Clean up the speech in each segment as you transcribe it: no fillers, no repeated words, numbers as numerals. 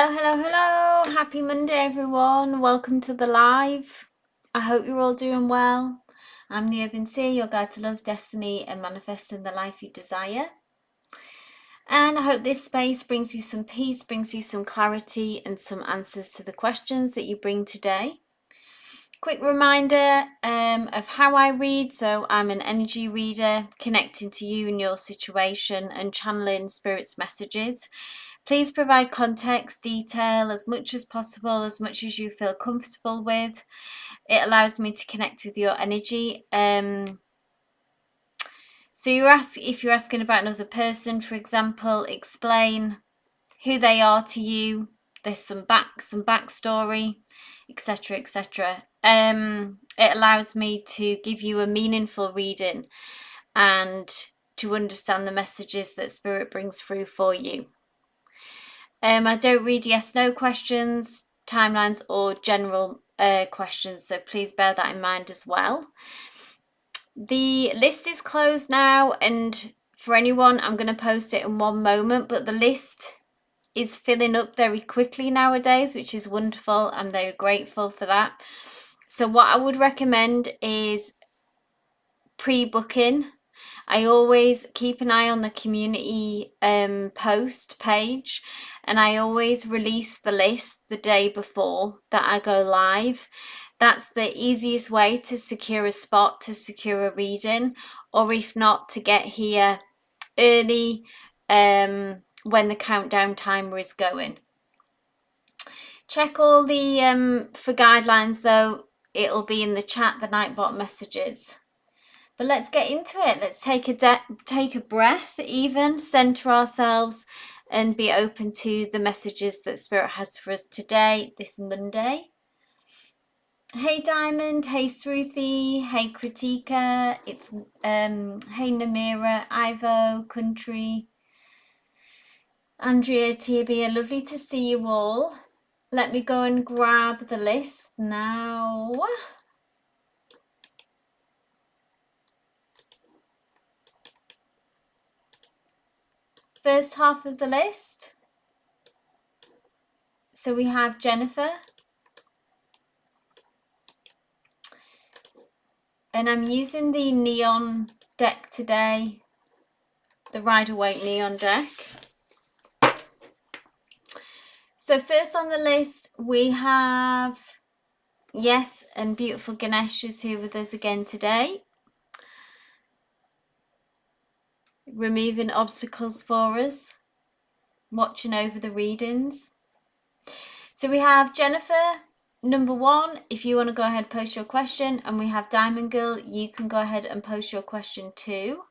Hello, hello, hello. Happy Monday, everyone. Welcome to the live. I hope you're all doing well. I'm the Urban Seer, your guide to love, destiny, and manifesting the life you desire. And I hope this space brings you some peace, brings you some clarity, and some answers to the questions that you bring today. Quick reminder of how I read. So I'm an energy reader, connecting to you and your situation and channeling Spirit's messages. Please provide context, detail as much as possible, as much as you feel comfortable with. It allows me to connect with your energy. So if you're asking about another person, for example, explain who they are to you. There's some backstory, etc., etc. It allows me to give you a meaningful reading and to understand the messages that Spirit brings through for you. I don't read yes/no questions, timelines, or general questions, so please bear that in mind as well. The list is closed now, and for anyone, I'm going to post it in one moment, but the list is filling up very quickly nowadays, which is wonderful. I'm very grateful for that. So what I would recommend is pre-booking. I always keep an eye on the community post page, and I always release the list the day before that I go live. That's the easiest way to secure a spot, to secure a reading, or if not, to get here early when the countdown timer is going. Check all the for guidelines though, it'll be in the chat, the Nightbot messages. But let's get into it. Let's take a breath, even center ourselves, and be open to the messages that Spirit has for us today, this Monday. Hey Diamond, hey Sruthi, hey Kritika, it's hey Namira, Ivo, Country, Andrea, Tia, lovely to see you all. Let me go and grab the list now. First half of the list. So we have Jennifer. And I'm using the neon deck today, the Rider-Waite neon deck. So first on the list, we have Yes, and beautiful Ganesh is here with us again today. Removing obstacles for us, watching over the readings. So we have Jennifer, number 1, if you want to go ahead, post your question. And we have Diamond Girl, you can go ahead and post your question too.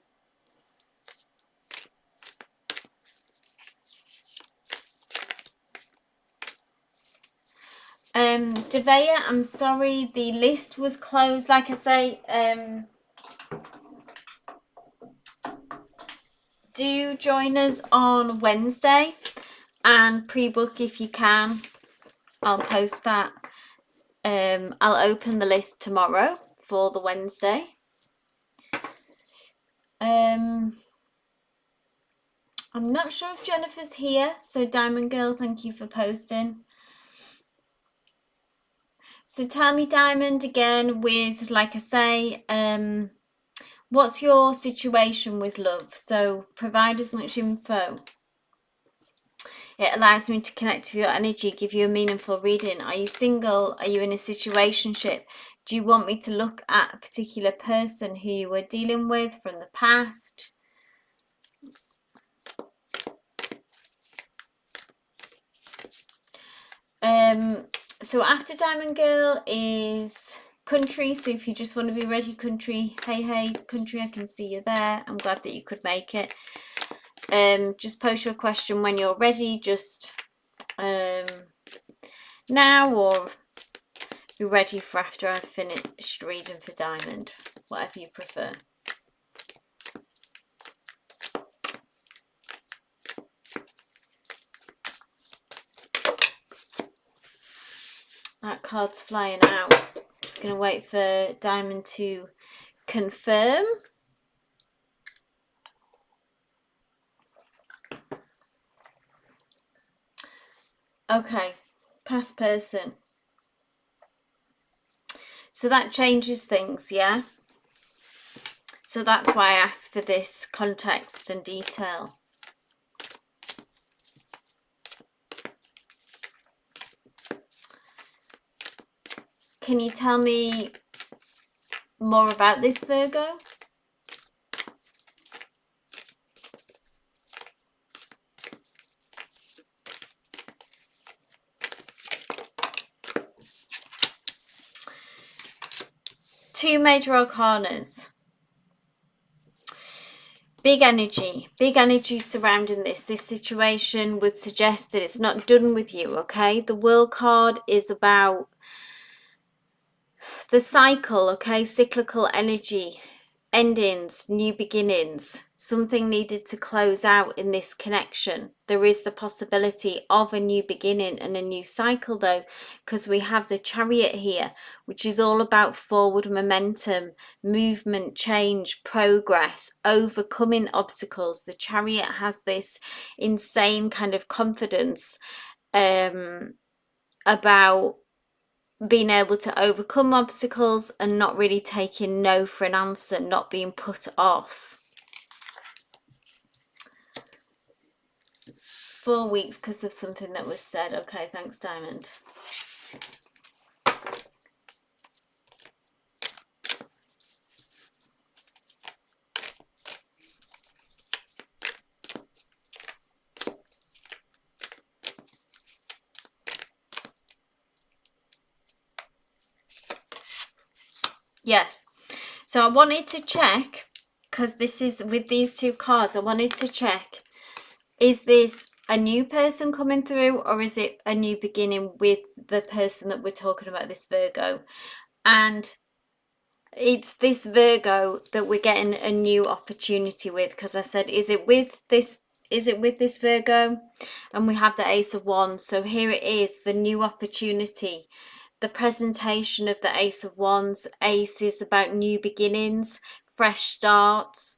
Devea, I'm sorry, the list was closed. Like I say, do join us on Wednesday and pre-book if you can. I'll post that. I'll open the list tomorrow for the Wednesday. I'm not sure if Jennifer's here, so Diamond Girl, thank you for posting. So tell me, Diamond, again with, like I say, what's your situation with love? So provide as much info. It allows me to connect with your energy, give you a meaningful reading. Are you single? Are you in a situationship? Do you want me to look at a particular person who you were dealing with from the past? So after Diamond Girl is Country. So if you just want to be ready, Country, hey Country, I can see you there. I'm glad that you could make it. Just post your question when you're ready, just now, or be ready for after I've finished reading for Diamond, whatever you prefer. That card's flying out. Just going to wait for Diamond to confirm. Okay, past person. So that changes things, yeah? So that's why I asked for this context and detail. Can you tell me more about this, Virgo? Two major arcanas. Big energy surrounding this. This situation would suggest that it's not done with you, okay? The World card is about the cycle, okay? Cyclical energy, endings, new beginnings. Something needed to close out in this connection. There is the possibility of a new beginning and a new cycle though, because we have the Chariot here, which is all about forward momentum, movement, change, progress, overcoming obstacles. The Chariot has this insane kind of confidence about being able to overcome obstacles and not really taking no for an answer, not being put off. 4 weeks because of something that was said. Okay, thanks, Diamond. Yes. So I wanted to check, because this is with these two cards, I wanted to check, is this a new person coming through or is it a new beginning with the person that we're talking about, this Virgo? And it's this Virgo that we're getting a new opportunity with, because I said, is it with this Virgo? And we have the Ace of Wands. So here it is, the new opportunity. The presentation of the Ace of Wands. Ace is about new beginnings, fresh starts.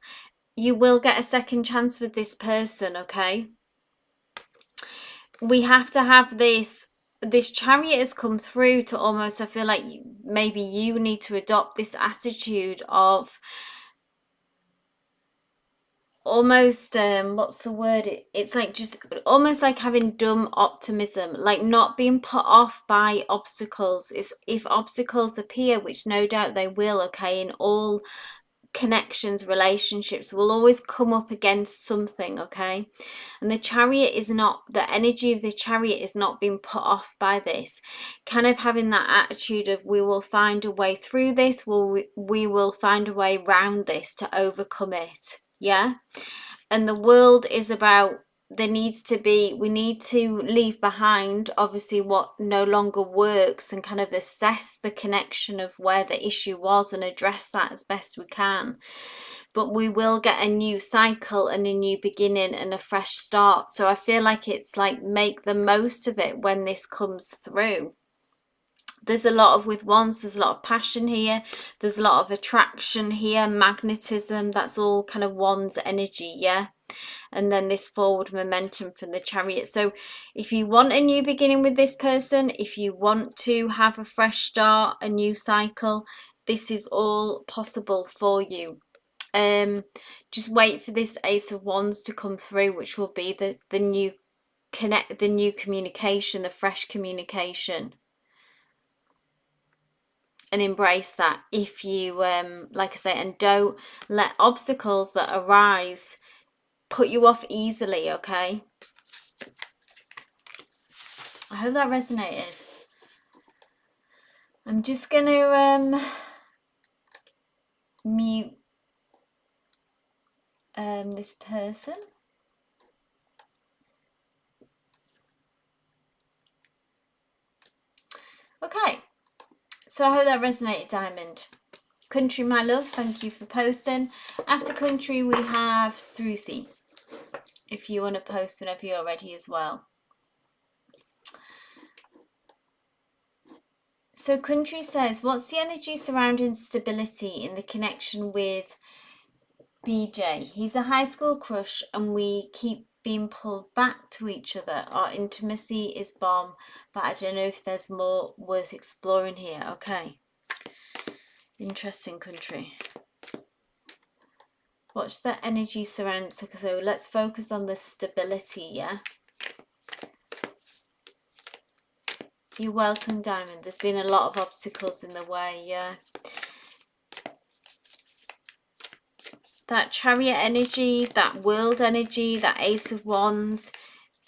You will get a second chance with this person, okay? We have to have this Chariot has come through to almost, I feel like maybe you need to adopt this attitude of almost what's the word, it's like just almost like having dumb optimism, like not being put off by obstacles. Is if obstacles appear, which no doubt they will, okay, in all connections, relationships will always come up against something, okay? And the Chariot is not, the energy of the Chariot is not being put off by this, kind of having that attitude of we will find a way through this, we will find a way around this to overcome it, yeah? And the world is about, we need to leave behind obviously what no longer works and kind of assess the connection of where the issue was and address that as best we can. But we will get a new cycle and a new beginning and a fresh start. So I feel like it's like, make the most of it when this comes through. There's a lot of, with wands, there's a lot of passion here, there's a lot of attraction here, magnetism, that's all kind of wands energy, yeah? And then this forward momentum from the Chariot. So if you want a new beginning with this person, if you want to have a fresh start, a new cycle, this is all possible for you. Just wait for this Ace of Wands to come through, which will be the new communication, the fresh communication. And embrace that if you like I say, and don't let obstacles that arise put you off easily, okay? I hope that resonated. I'm just gonna mute this person. Okay, so I hope that resonated, Diamond. Country, my love, thank you for posting. After Country, we have Sruthi, if you want to post whenever you're ready as well. So Country says, what's the energy surrounding stability in the connection with BJ? He's a high school crush and we keep being pulled back to each other. Our intimacy is bomb, but I don't know if there's more worth exploring here. Okay. Interesting, country. Watch the energy surround. So let's focus on the stability, yeah? You're welcome, Diamond. There's been a lot of obstacles in the way, yeah. That Chariot energy, that World energy, that Ace of Wands,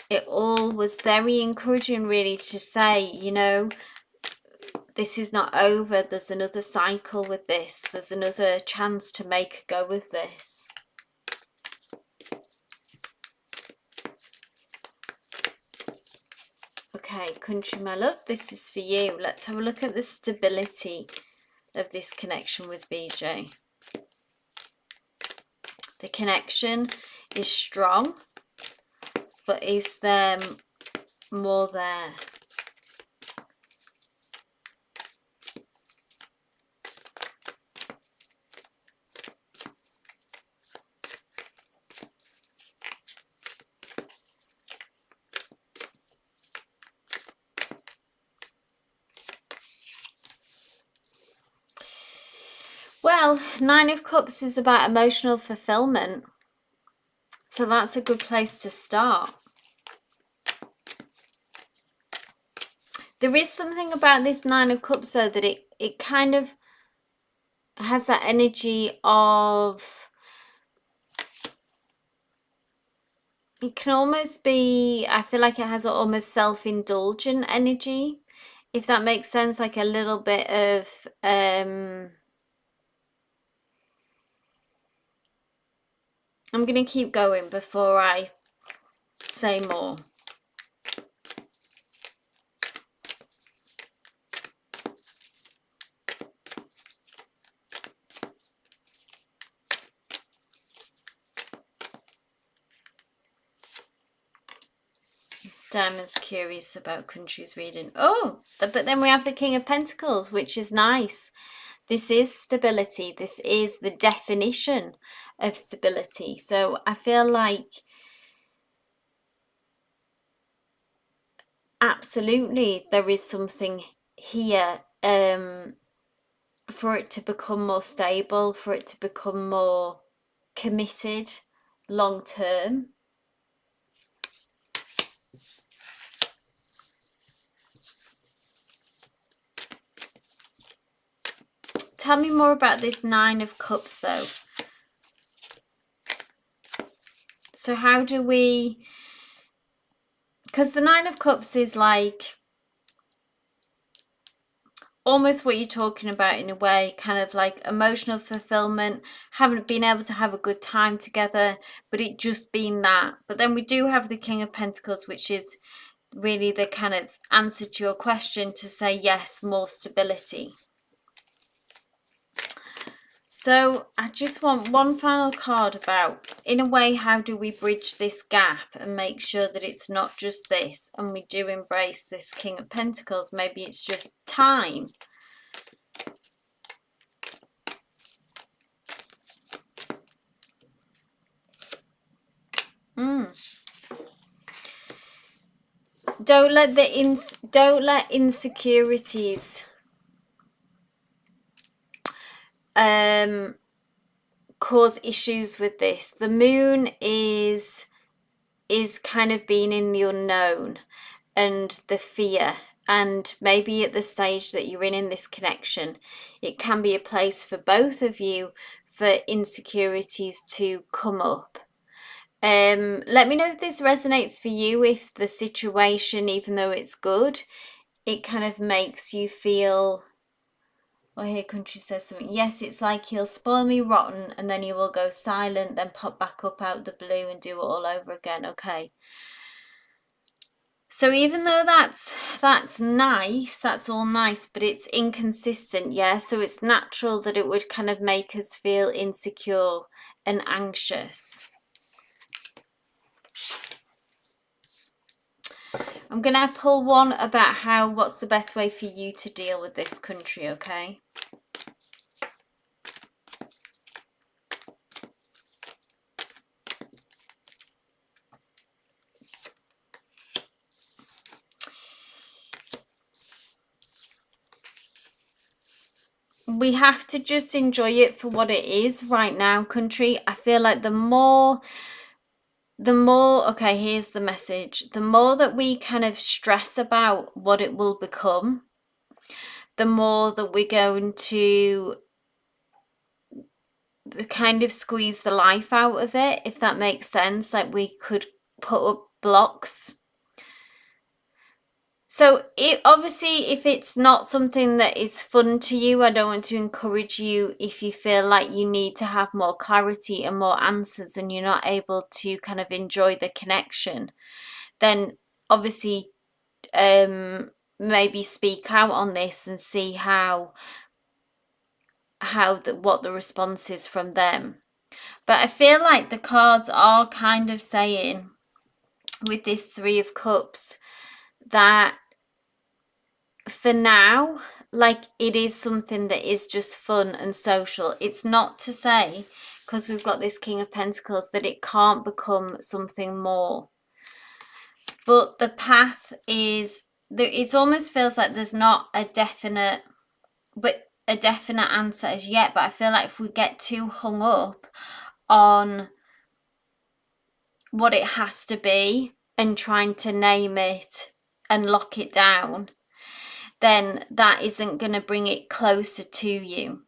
it all was very encouraging, really, to say, you know, this is not over. There's another cycle with this. There's another chance to make a go with this. Okay, country, my love, this is for you. Let's have a look at the stability of this connection with BJ. The connection is strong, but is there more there? Well, Nine of Cups is about emotional fulfillment. So that's a good place to start. There is something about this Nine of Cups, though, that it kind of has that energy of... It can almost be... I feel like it has almost self-indulgent energy, if that makes sense. Like a little bit of... I'm going to keep going before I say more. Diamond's curious about countries reading. Oh, but then we have the King of Pentacles, which is nice. This is stability. This is the definition of stability. So I feel like absolutely there is something here for it to become more stable, for it to become more committed long term. Tell me more about this Nine of Cups, though. So how do we... Because the Nine of Cups is like almost what you're talking about in a way, kind of like emotional fulfillment, haven't been able to have a good time together, but it just been that. But then we do have the King of Pentacles, which is really the kind of answer to your question, to say yes, more stability. So I just want one final card about, in a way, how do we bridge this gap and make sure that it's not just this and we do embrace this King of Pentacles. Maybe it's just time. Don't let insecurities cause issues with this. The moon is kind of being in the unknown and the fear, and maybe at the stage that you're in this connection, it can be a place for both of you for insecurities to come up. Let me know if this resonates for you, if the situation, even though it's good, it kind of makes you feel... Well, here country says something. Yes, it's like he'll spoil me rotten and then he will go silent, then pop back up out the blue and do it all over again. Okay. So even though that's nice, that's all nice, but it's inconsistent, yeah? So it's natural that it would kind of make us feel insecure and anxious. I'm going to pull one about what's the best way for you to deal with this, country, okay? we have to just enjoy it for what it is right now, country. I feel like the more, okay, here's the message. The more that we kind of stress about what it will become, the more that we're going to kind of squeeze the life out of it, if that makes sense. Like we could put up blocks. So obviously, if it's not something that is fun to you, I don't want to encourage you if you feel like you need to have more clarity and more answers and you're not able to kind of enjoy the connection, then obviously maybe speak out on this and see what the response is from them. But I feel like the cards are kind of saying with this Three of Cups that for now, like it is something that is just fun and social. It's not to say, because we've got this King of Pentacles, that it can't become something more. But the path is, it almost feels like there's not a definite answer as yet. But I feel like if we get too hung up on what it has to be and trying to name it and lock it down, then that isn't going to bring it closer to you.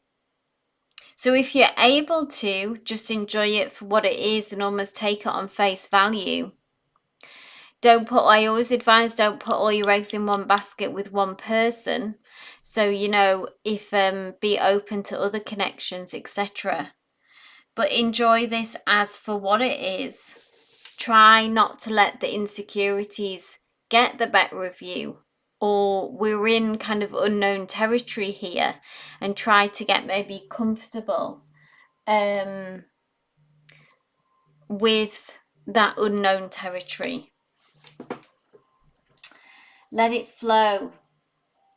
So if you're able to just enjoy it for what it is and almost take it on face value, I always advise, don't put all your eggs in one basket with one person. So, if be open to other connections, etc. But enjoy this as for what it is. Try not to let the insecurities get the better of you, or we're in kind of unknown territory here, and try to get maybe comfortable with that unknown territory. Let it flow.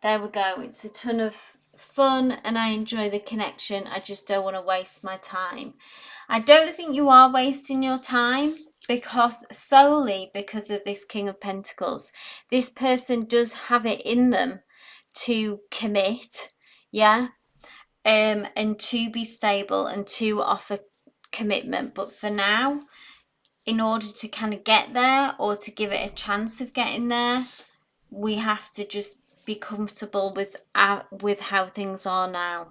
There we go. It's a ton of fun and I enjoy the connection. I just don't want to waste my time. I don't think you are wasting your time, solely because of this King of Pentacles. This person does have it in them to commit, yeah, and to be stable and to offer commitment. But for now, in order to kind of get there, or to give it a chance of getting there, we have to just be comfortable with how things are now.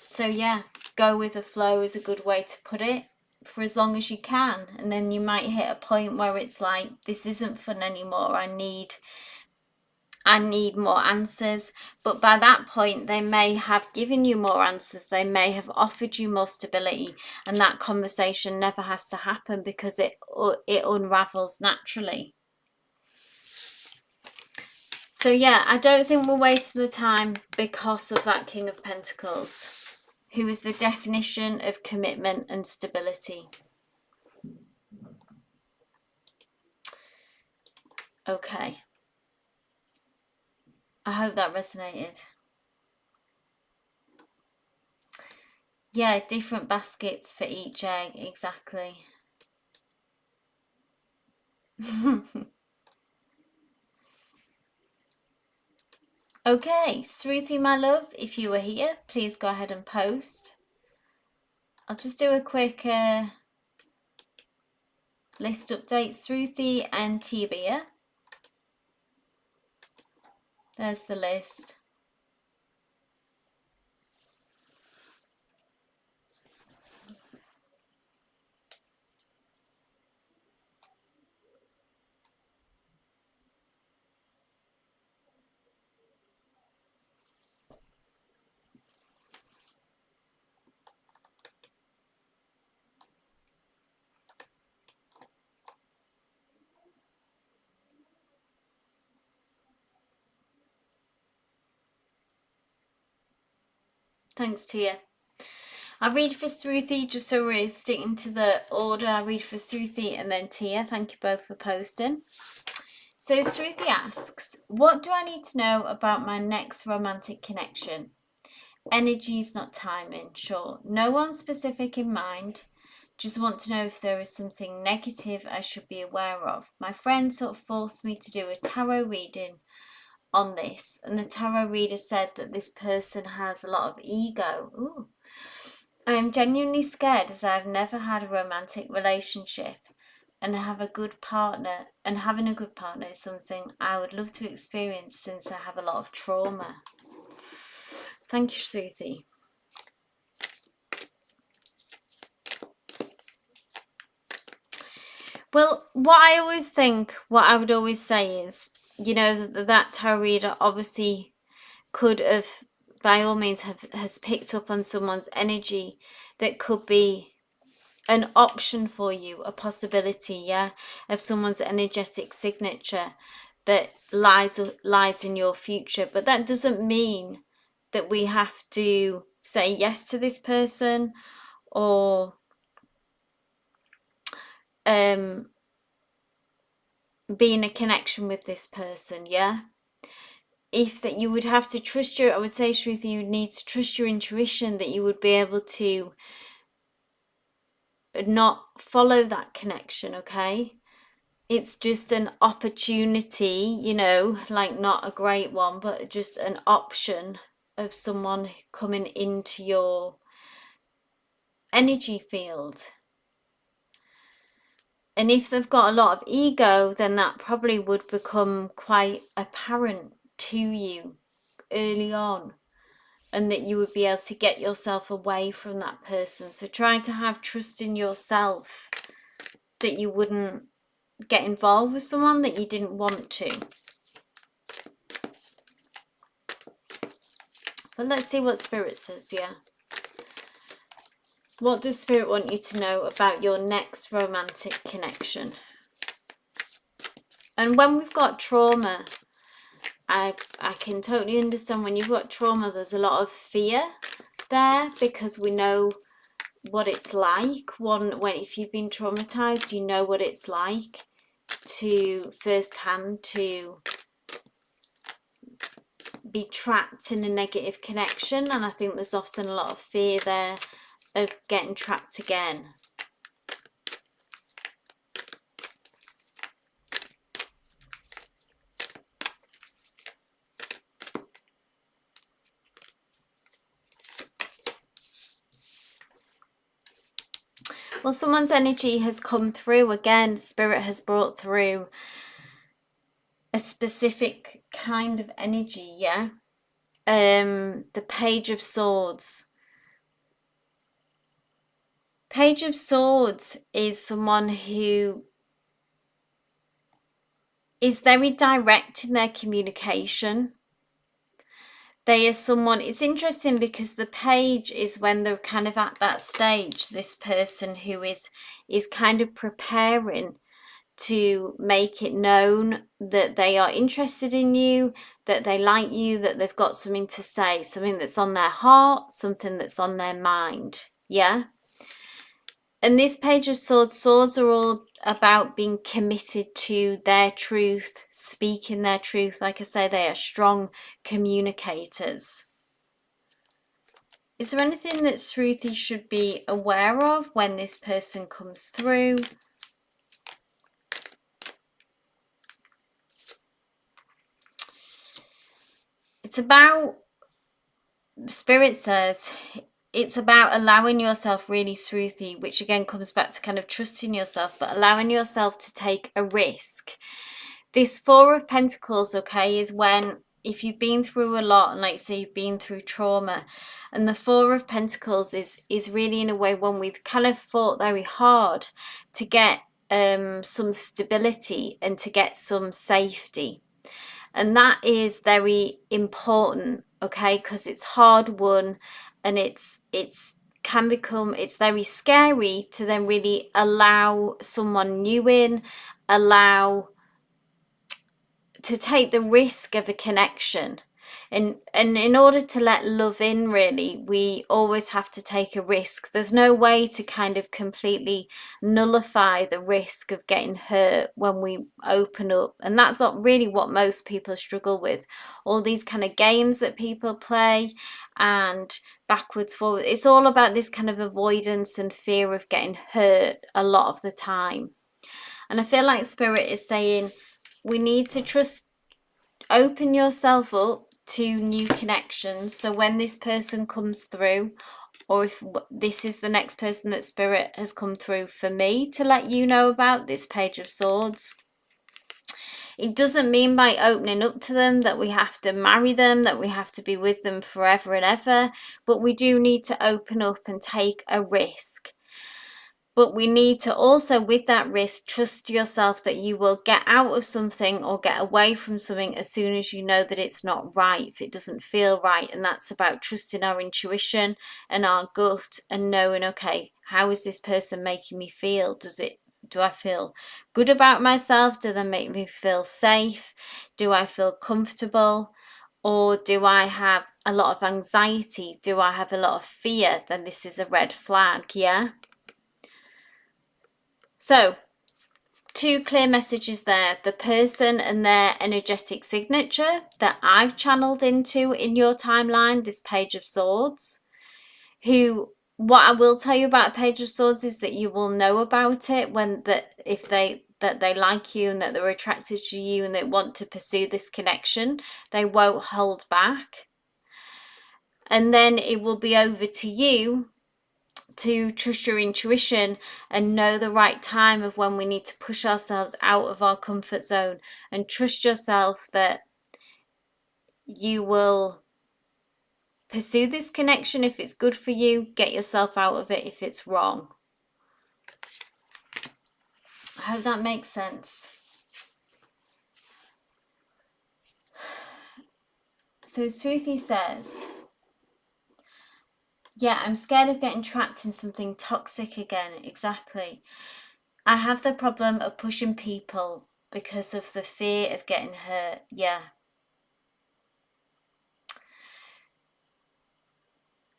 So yeah, go with the flow is a good way to put it, for as long as you can. And then you might hit a point where it's like, this isn't fun anymore. I need more answers. But by that point, they may have given you more answers. They may have offered you more stability, and that conversation never has to happen because it unravels naturally. So yeah, I don't think we're wasting the time because of that King of Pentacles, who is the definition of commitment and stability. Okay. I hope that resonated. Yeah, different baskets for each egg, exactly. Okay, Sruthi, my love, if you were here, please go ahead and post. I'll just do a quick list update. Sruthi and Tibia. There's the list. Thanks, Tia. I'll read for Sruthi, just so we're sticking to the order. I'll read for Sruthi and then Tia. Thank you both for posting. So Sruthi asks, what do I need to know about my next romantic connection? Energy's not timing, sure. No one specific in mind. Just want to know if there is something negative I should be aware of. My friend sort of forced me to do a tarot reading on this, and the tarot reader said that this person has a lot of ego. Ooh. I am genuinely scared as I have never had a romantic relationship, and have a good partner, and having a good partner is something I would love to experience since I have a lot of trauma. Thank you, Shruti. Well, what I would always say is, you know, that tarot reader obviously could have, by all means, has picked up on someone's energy that could be an option for you, a possibility, yeah, of someone's energetic signature that lies in your future. But that doesn't mean that we have to say yes to this person or be in a connection with this person, yeah. If that you would have to trust I would say, Shruti, you would need to trust your intuition, that you would be able to not follow that connection, okay? It's just an opportunity, you know, like not a great one, but just an option of someone coming into your energy field. And if they've got a lot of ego, then that probably would become quite apparent to you early on, and that you would be able to get yourself away from that person. So try to have trust in yourself that you wouldn't get involved with someone that you didn't want to. But let's see what Spirit says, yeah. What does Spirit want you to know about your next romantic connection? And when we've got trauma, I can totally understand when you've got trauma, there's a lot of fear there, because we know what it's like. When if you've been traumatized, you know what it's like to firsthand to be trapped in a negative connection, and I think there's often a lot of fear there of getting trapped again. Well, someone's energy has come through again. Spirit has brought through a specific kind of energy, yeah. The Page of Swords. Page of Swords is someone who is very direct in their communication. They are someone, it's interesting because the page is when they're kind of at that stage, this person who is kind of preparing to make it known that they are interested in you, that they like you, that they've got something to say, something that's on their heart, something that's on their mind, yeah? And this Page of Swords, swords are all about being committed to their truth, speaking their truth. Like I say, they are strong communicators. Is there anything that Shruti should be aware of when this person comes through? It's about, Spirit says, it's about allowing yourself, really, Shruti, which again comes back to kind of trusting yourself, but allowing yourself to take a risk. This Four of Pentacles, okay, is when, if you've been through a lot, and like say you've been through trauma, and the Four of Pentacles is really in a way when we've kind of fought very hard to get some stability and to get some safety. And that is very important, okay, because it's hard won, and it's very scary to then really allow someone new in, to take the risk of a connection. And in order to let love in, really, we always have to take a risk. There's no way to kind of completely nullify the risk of getting hurt when we open up. And that's not really what most people struggle with. All these kind of games that people play and backwards, forward, it's all about this kind of avoidance and fear of getting hurt a lot of the time. And I feel like Spirit is saying we need to trust open yourself up to new connections. So when this person comes through, or if this is the next person that Spirit has come through for me to let you know about, this Page of Swords, it doesn't mean by opening up to them that we have to marry them, that we have to be with them forever and ever, but we do need to open up and take a risk. But we need to also, with that risk, trust yourself that you will get out of something or get away from something as soon as you know that it's not right, if it doesn't feel right. And that's about trusting our intuition and our gut and knowing, okay, how is this person making me feel? Do I feel good about myself? Do they make me feel safe? Do I feel comfortable? Or do I have a lot of anxiety? Do I have a lot of fear? Then this is a red flag, yeah? So, two clear messages there. The person and their energetic signature that I've channeled into in your timeline, this Page of Swords, who, what I will tell you about a Page of Swords is that you will know about it when if they like you and that they're attracted to you and they want to pursue this connection. They won't hold back. And then it will be over to you to trust your intuition and know the right time of when we need to push ourselves out of our comfort zone, and trust yourself that you will pursue this connection if it's good for you, get yourself out of it if it's wrong. I hope that makes sense. So Sruthi says, yeah, I'm scared of getting trapped in something toxic again. Exactly. I have the problem of pushing people because of the fear of getting hurt. Yeah.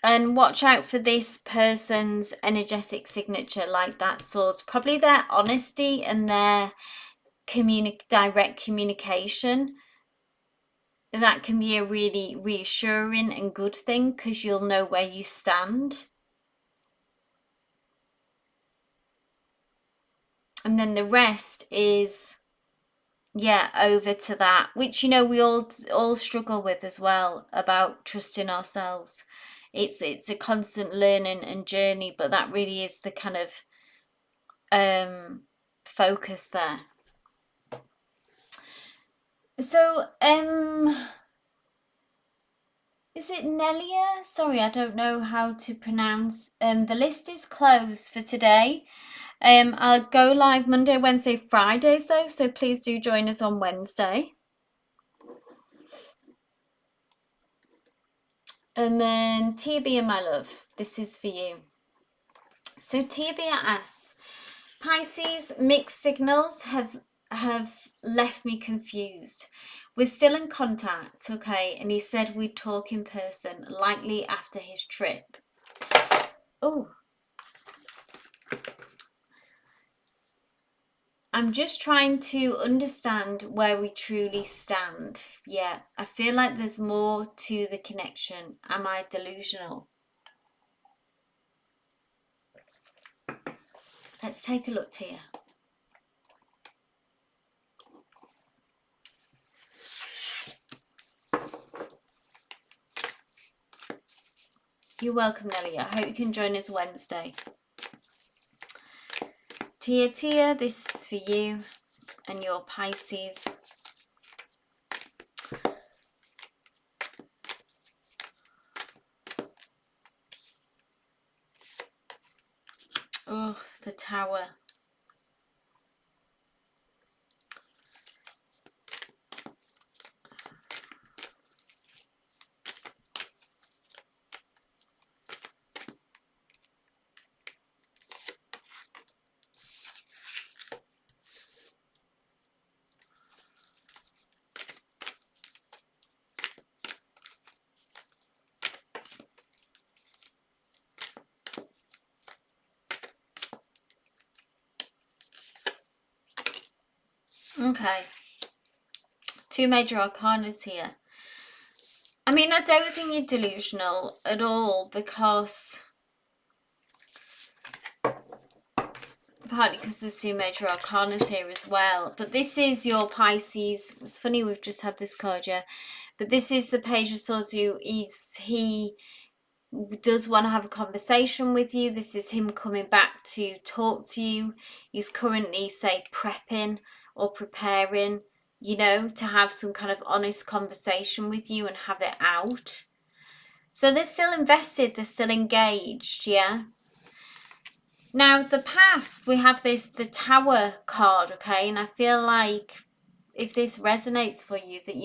And watch out for this person's energetic signature, like that source. Probably their honesty and their direct communication. That can be a really reassuring and good thing because you'll know where you stand. And then the rest is, yeah, over to that, which, you know, we all struggle with as well, about trusting ourselves. It's a constant learning and journey, but that really is the kind of focus there. So, is it Nelia? Sorry, I don't know how to pronounce. The list is closed for today. I'll go live Monday, Wednesday, Friday, so please do join us on Wednesday. And then Tia Bia, my love, this is for you. So Tia Bia asks, Pisces, mixed signals have left me confused. We're still in contact, okay? And he said we'd talk in person, likely after his trip. Oh. I'm just trying to understand where we truly stand. Yeah, I feel like there's more to the connection. Am I delusional? Let's take a look, Tia. You're welcome, Nelly. I hope you can join us Wednesday. Tia, this is for you and your Pisces. Oh, the Tower. Okay. Two major arcanas here. I mean, I don't think you're delusional at all, because Partly because there's two major arcanas here as well. But this is your Pisces. It's funny we've just had this card, yeah. But this is the Page of Swords who he does want to have a conversation with you. This is him coming back to talk to you. He's currently, say, prepping or preparing, you know, to have some kind of honest conversation with you and have it out. So they're still invested, they're still engaged, yeah? Now, the past, we have the Tower card, okay? And I feel like if this resonates for you, that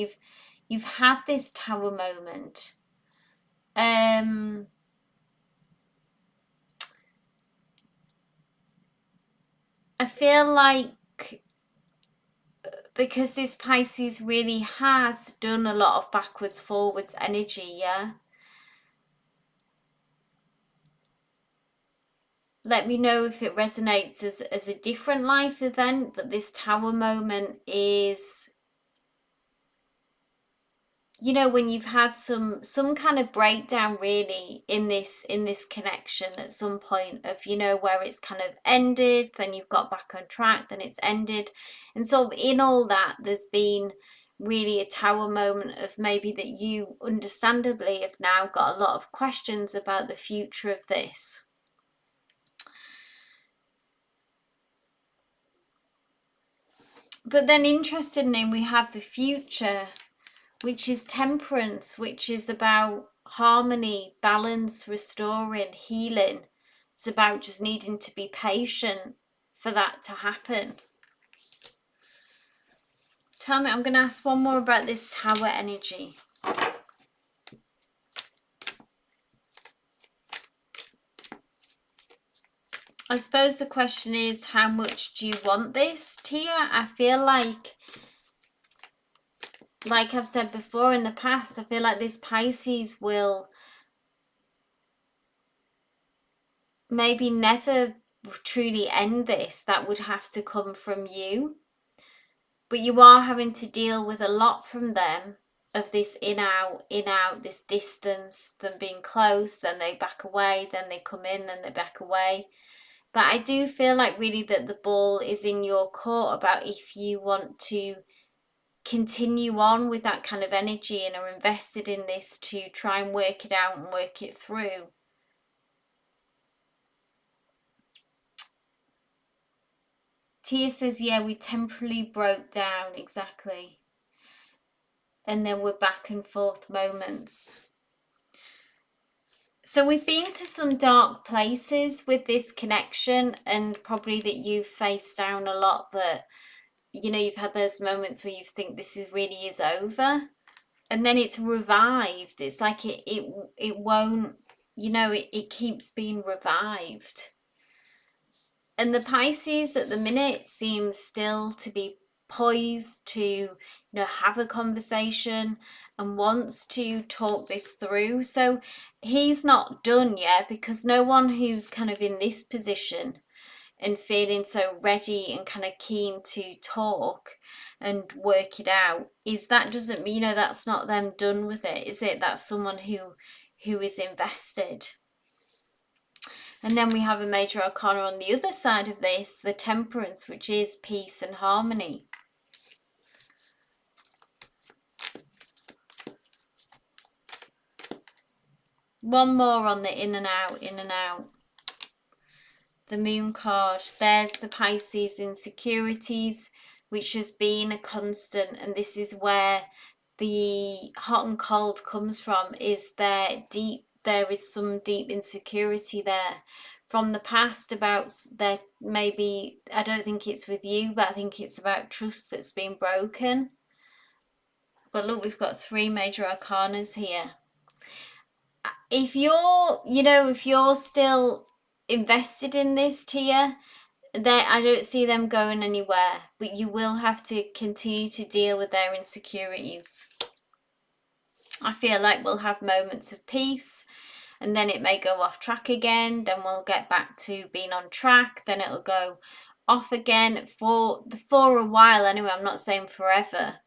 you've had this Tower moment. I feel like because this Pisces really has done a lot of backwards, forwards energy, yeah? Let me know if it resonates as a different life event, but this Tower moment is, you know, when you've had some kind of breakdown really in this connection at some point of, you know, where it's kind of ended, then you've got back on track, then it's ended. And so in all that, there's been really a Tower moment of maybe that you understandably have now got a lot of questions about the future of this. But then interestingly, we have the future, which is Temperance, which is about harmony, balance, restoring, healing. It's about just needing to be patient for that to happen. Tell me, I'm going to ask one more about this Tower energy. I suppose the question is, how much do you want this, Tia? I feel like I've said before in the past, I feel like this Pisces will maybe never truly end this. That would have to come from you. But you are having to deal with a lot from them of this in out, this distance, them being close, then they back away, then they come in, then they back away. But I do feel like really that the ball is in your court about if you want to continue on with that kind of energy and are invested in this to try and work it out and work it through. Tia says, yeah, we temporarily broke down, exactly. And then we're back and forth moments. So we've been to some dark places with this connection, and probably that you've faced down a lot, that, you know, you've had those moments where you think this really is over, and then it's revived. It's like it won't, you know, it keeps being revived. And the Pisces at the minute seems still to be poised to, you know, have a conversation and wants to talk this through. So he's not done yet, because no one who's kind of in this position and feeling so ready and kind of keen to talk and work it out is, that doesn't mean, you know, that's not them done with it, is it? That's someone who is invested. And then we have a major arcana on the other side of this, the Temperance, which is peace and harmony. One more on the in and out, in and out. The Moon card. There's the Pisces insecurities, which has been a constant, and this is where the hot and cold comes from, is there is some deep insecurity there from the past about there, maybe, I don't think it's with you, but I think it's about trust that's been broken. But look, we've got 3 major arcanas here. If you're, you know, if you're still invested in this, Tia, I don't see them going anywhere, but you will have to continue to deal with their insecurities. I feel like we'll have moments of peace, and then it may go off track again, then we'll get back to being on track, then it'll go off again for a while anyway. I'm not saying forever.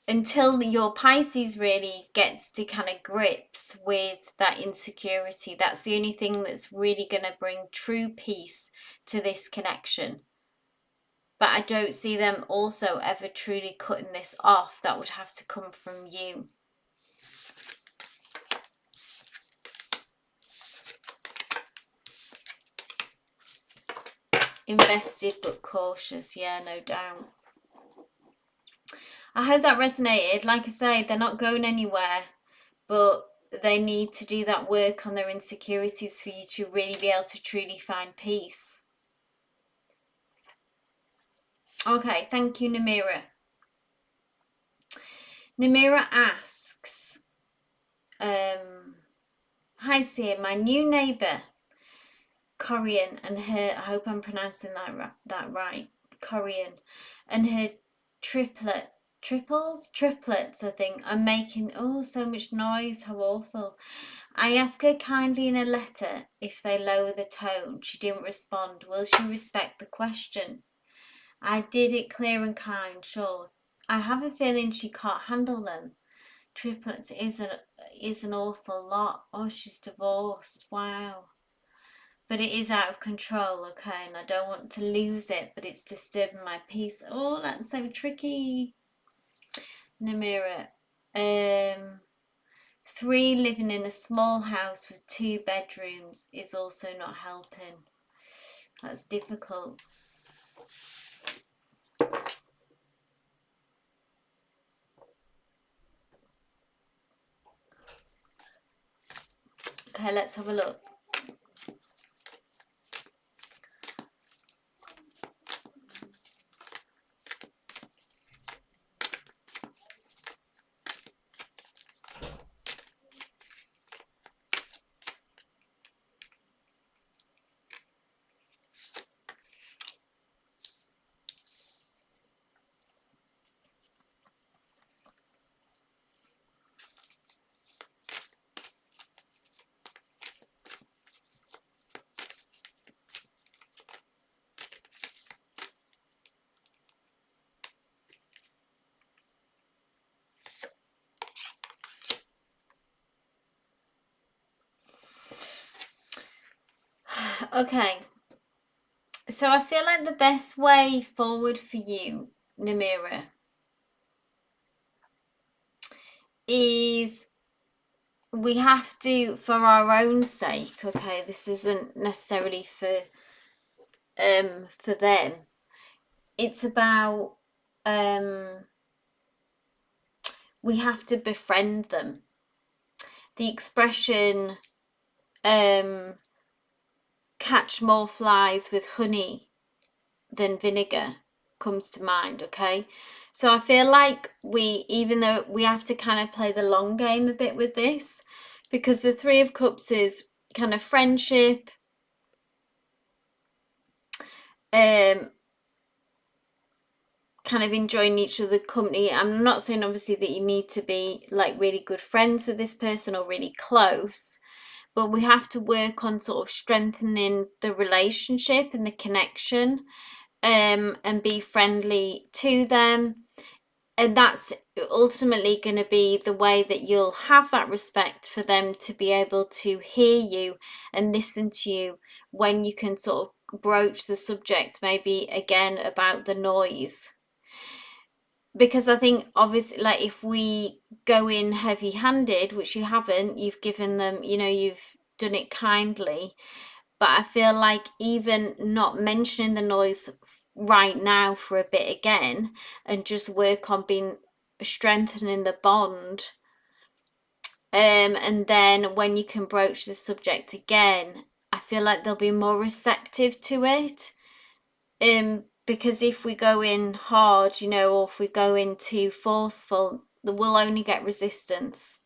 until your Pisces really gets to kind of grips with that insecurity. That's the only thing that's really going to bring true peace to this connection. But I don't see them also ever truly cutting this off. That would have to come from you. Invested but cautious. Yeah, no doubt. I hope that resonated. Like I say, they're not going anywhere, but they need to do that work on their insecurities for you to really be able to truly find peace. Okay, thank you, Namira. Namira asks, hi Seer, my new neighbour, Corian, and her, I hope I'm pronouncing that right, Corian, and her triplets, I think, are making, oh, so much noise, how awful. I asked her kindly in a letter if they lower the tone. She didn't respond. Will she respect the question? I did it clear and kind, sure. I have a feeling she can't handle them. Triplets is an awful lot. Oh, she's divorced. Wow. But it is out of control, okay, and I don't want to lose it, but it's disturbing my peace. Oh, that's so tricky. Namira. 3 living in a small house with 2 bedrooms is also not helping. That's difficult. Okay, let's have a look. Okay, so I feel like the best way forward for you, Namira, is we have to, for our own sake, okay, this isn't necessarily for them, it's about we have to befriend them. The expression catch more flies with honey than vinegar comes to mind, okay? So I feel like even though we have to kind of play the long game a bit with this, because the 3 of Cups is kind of friendship, kind of enjoying each other's company. I'm not saying obviously that you need to be like really good friends with this person or really close, but we have to work on sort of strengthening the relationship and the connection, and be friendly to them. And that's ultimately going to be the way that you'll have that respect for them to be able to hear you and listen to you when you can sort of broach the subject, maybe again about the noise. Because I think obviously, like, if we go in heavy handed, which you haven't, you've given them, you've done it kindly, but I feel like even not mentioning the noise right now for a bit again, and just work on strengthening the bond, and then when you can broach the subject again, I feel like they'll be more receptive to it. Because if we go in hard, or if we go in too forceful, we'll only get resistance.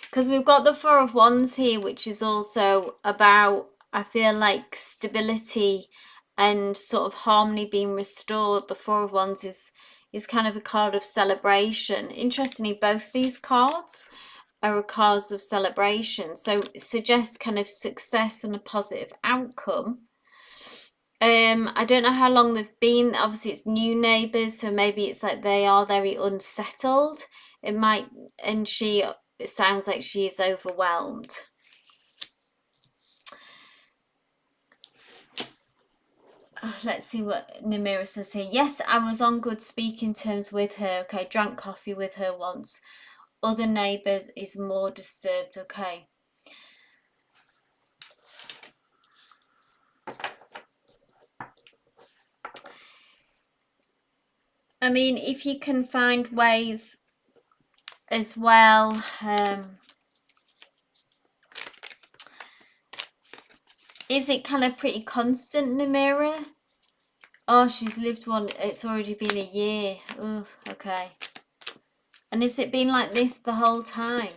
Because we've got the 4 of Wands here, which is also about, I feel like, stability and sort of harmony being restored. The 4 of Wands is kind of a card of celebration. Interestingly, both these cards are cards of celebration. So it suggests kind of success and a positive outcome. I don't know how long they've been. Obviously, it's new neighbours, so maybe it's like they are very unsettled. It might, and it sounds like she is overwhelmed. Let's see what Namira says here. Yes, I was on good speaking terms with her. Okay, drank coffee with her once. Other neighbours is more disturbed. Okay. I mean, if you can find ways as well, is it kind of pretty constant, Namira? Oh, she's lived one. It's already been a year. Oh, okay. And has it been like this the whole time?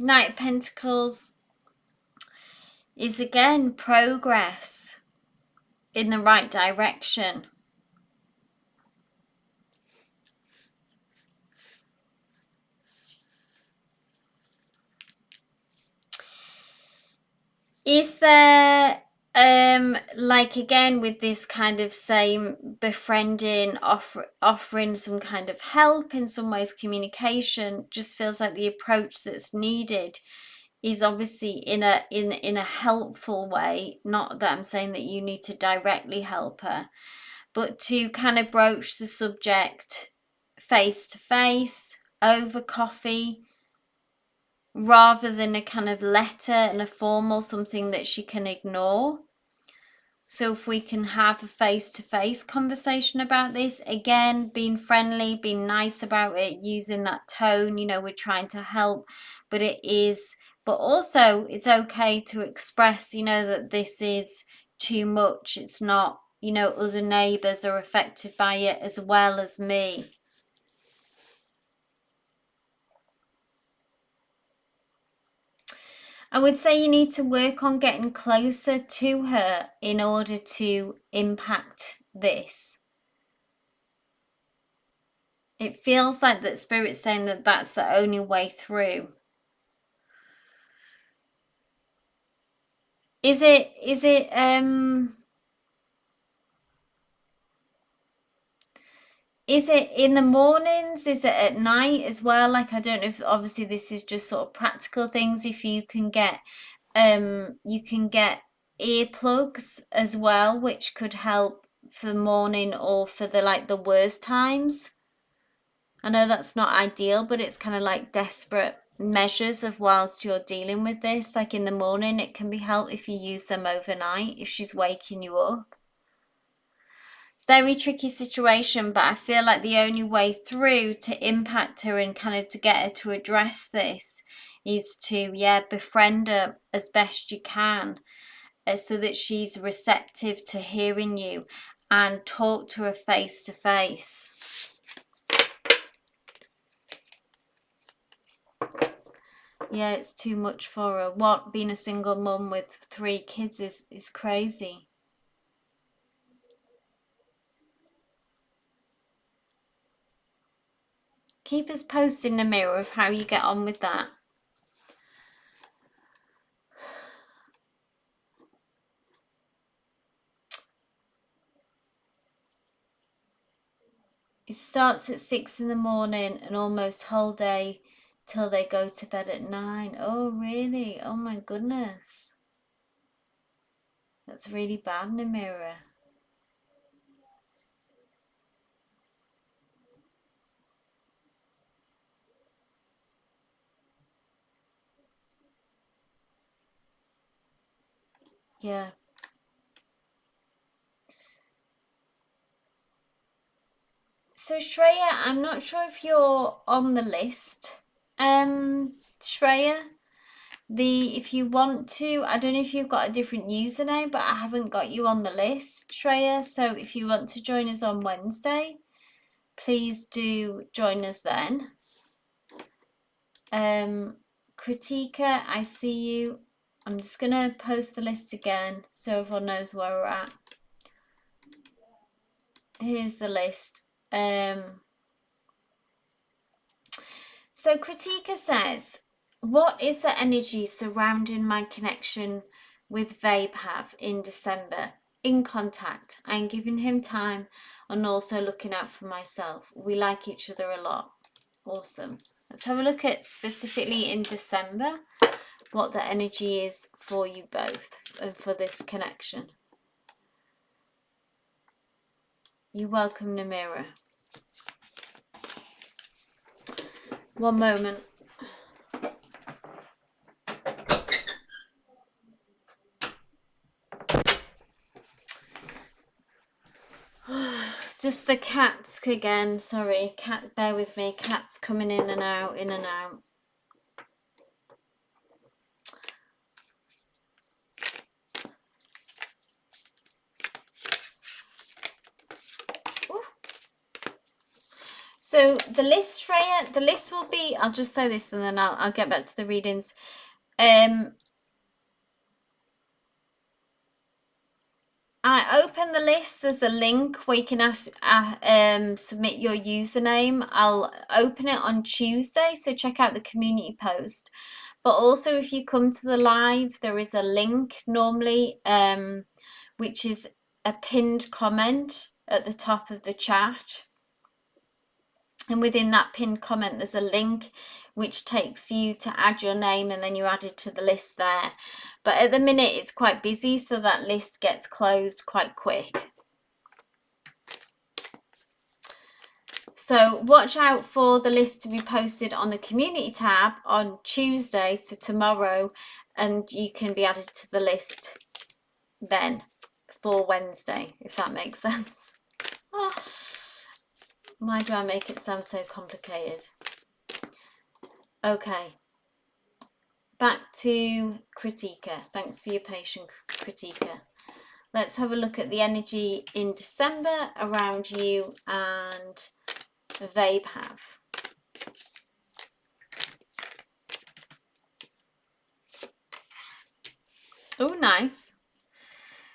Knight of Pentacles is again progress in the right direction. Is there like again with this kind of same befriending, offering some kind of help, in some ways communication, just feels like the approach that's needed is obviously in a helpful way. Not that I'm saying that you need to directly help her, but to kind of broach the subject face to face over coffee, rather than a kind of letter and a formal something that she can ignore. So if we can have a face-to-face conversation about this, again, being friendly, being nice about it, using that tone, we're trying to help, but also it's okay to express, that this is too much. It's not, other neighbours are affected by it as well as me. I would say you need to work on getting closer to her in order to impact this. It feels like that Spirit's saying that that's the only way through. Is it in the mornings? Is it at night as well? Like, I don't know if obviously this is just sort of practical things. If you can get earplugs as well, which could help for morning or for the worst times. I know that's not ideal, but it's kind of like desperate measures of whilst you're dealing with this. Like in the morning, it can be helpful if you use them overnight, if she's waking you up. It's a very tricky situation, but I feel like the only way through to impact her and kind of to get her to address this is to, befriend her as best you can, so that she's receptive to hearing you, and talk to her face to face. Yeah, it's too much for her. What, being a single mum with 3 kids is crazy. Keep us posted in the mirror of how you get on with that. It starts at 6 in the morning and almost whole day till they go to bed at 9. Oh, really? Oh, my goodness. That's really bad, Namira. Yeah. So, Shreya, I'm not sure if you're on the list. Shreya, If you want to, I don't know if you've got a different username, but I haven't got you on the list, Shreya. So if you want to join us on Wednesday, please do join us then. Kritika, I see you. I'm just going to post the list again so everyone knows where we're at. Here's the list. So Kritika says, what is the energy surrounding my connection with Vaibhav in December? In contact. I'm giving him time and also looking out for myself. We like each other a lot. Awesome. Let's have a look at specifically in December what the energy is for you both and for this connection. You're welcome, Namira. One moment. Just the cats again. Sorry, cat. Bear with me. Cats coming in and out, in and out. Ooh. So the list, Shreya, the list will be. I'll just say this and then I'll get back to the readings. I open the list. There's a link where you can submit your username. I'll open it on Tuesday, so check out the community post. But also, if you come to the live, there is a link normally, which is a pinned comment at the top of the chat. And within that pinned comment, there's a link which takes you to add your name, and then you're added to the list there. But at the minute, it's quite busy, so that list gets closed quite quick. So watch out for the list to be posted on the community tab on Tuesday, so tomorrow, and you can be added to the list then for Wednesday, if that makes sense. Oh, why do I make it sound so complicated? Okay. Back to Kritika. Thanks for your patience, Kritika. Let's have a look at the energy in December around you and Vaibhav. Oh, nice.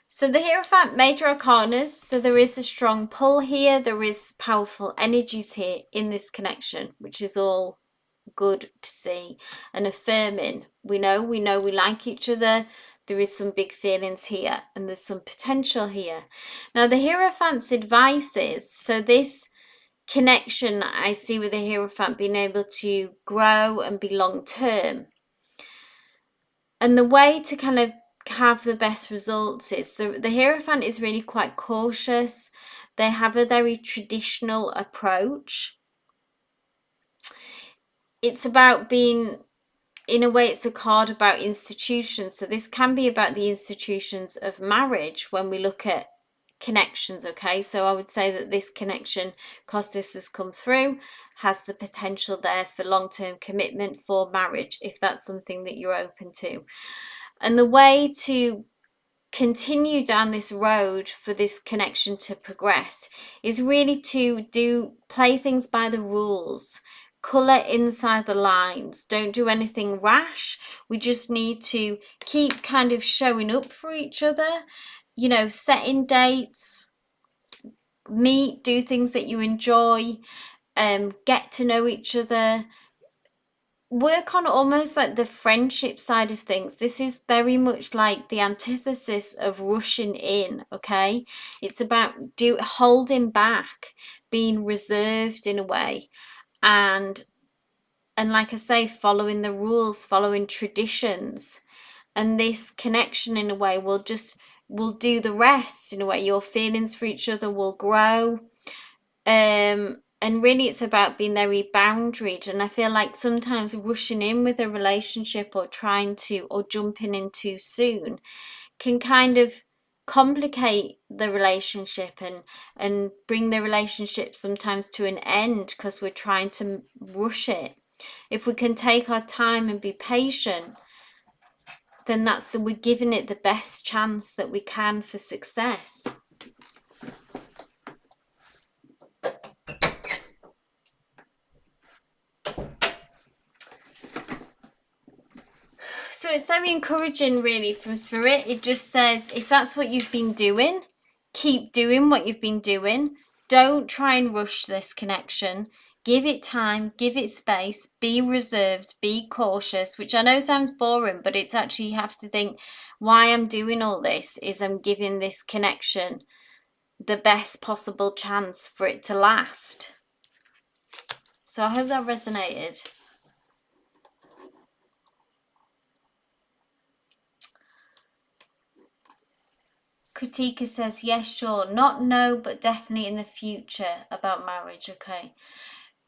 So the Hierophant, Major Arcanas, so there is a strong pull here. There is powerful energies here in this connection, which is all good to see and affirming. We know we like each other. There is some big feelings here and there's some potential here. Now the Hierophant's advice is, so this connection I see with the Hierophant being able to grow and be long term. And the way to kind of have the best results is the Hierophant is really quite cautious. They have a very traditional approach. It's about being, in a way, it's a card about institutions. So this can be about the institutions of marriage when we look at connections, okay? So I would say that this connection, because this has come through, has the potential there for long-term commitment for marriage, if that's something that you're open to. And the way to continue down this road for this connection to progress is really to play things by the rules. Colour inside the lines. Don't do anything rash. We just need to keep kind of showing up for each other, you know, setting dates, meet, do things that you enjoy, get to know each other. Work on almost like the friendship side of things. This is very much like the antithesis of rushing in, okay? It's about holding back, being reserved in a way, and like I say, following the rules, following traditions. And this connection in a way will do the rest in a way. Your feelings for each other will grow. And really it's about being very boundaried. And I feel like sometimes rushing in with a relationship or jumping in too soon can kind of complicate the relationship and bring the relationship sometimes to an end because we're trying to rush it. If we can take our time and be patient, then we're giving it the best chance that we can for success. So it's very encouraging, really, from Spirit. It just says, if that's what you've been doing, keep doing what you've been doing. Don't try and rush this connection. Give it time, give it space, be reserved, be cautious, which I know sounds boring, but it's actually, you have to think, why I'm doing all this is I'm giving this connection the best possible chance for it to last. So I hope that resonated. Kritika says, yes, sure. Not no, but definitely in the future about marriage. Okay.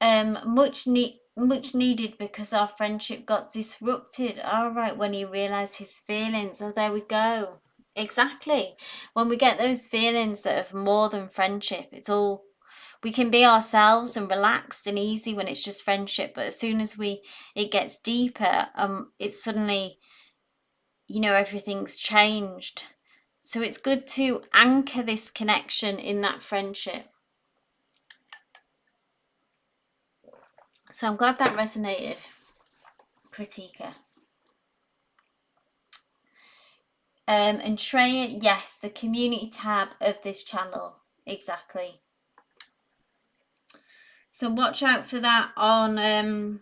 Much needed because our friendship got disrupted. All right, when he realised his feelings. Oh, there we go. Exactly. When we get those feelings that are more than friendship, it's all, we can be ourselves and relaxed and easy when it's just friendship. But as soon as it gets deeper, it's suddenly, you know, everything's changed. So it's good to anchor this connection in that friendship. So I'm glad that resonated, Kritika. And Shreya, yes, the community tab of this channel, exactly. So watch out for that on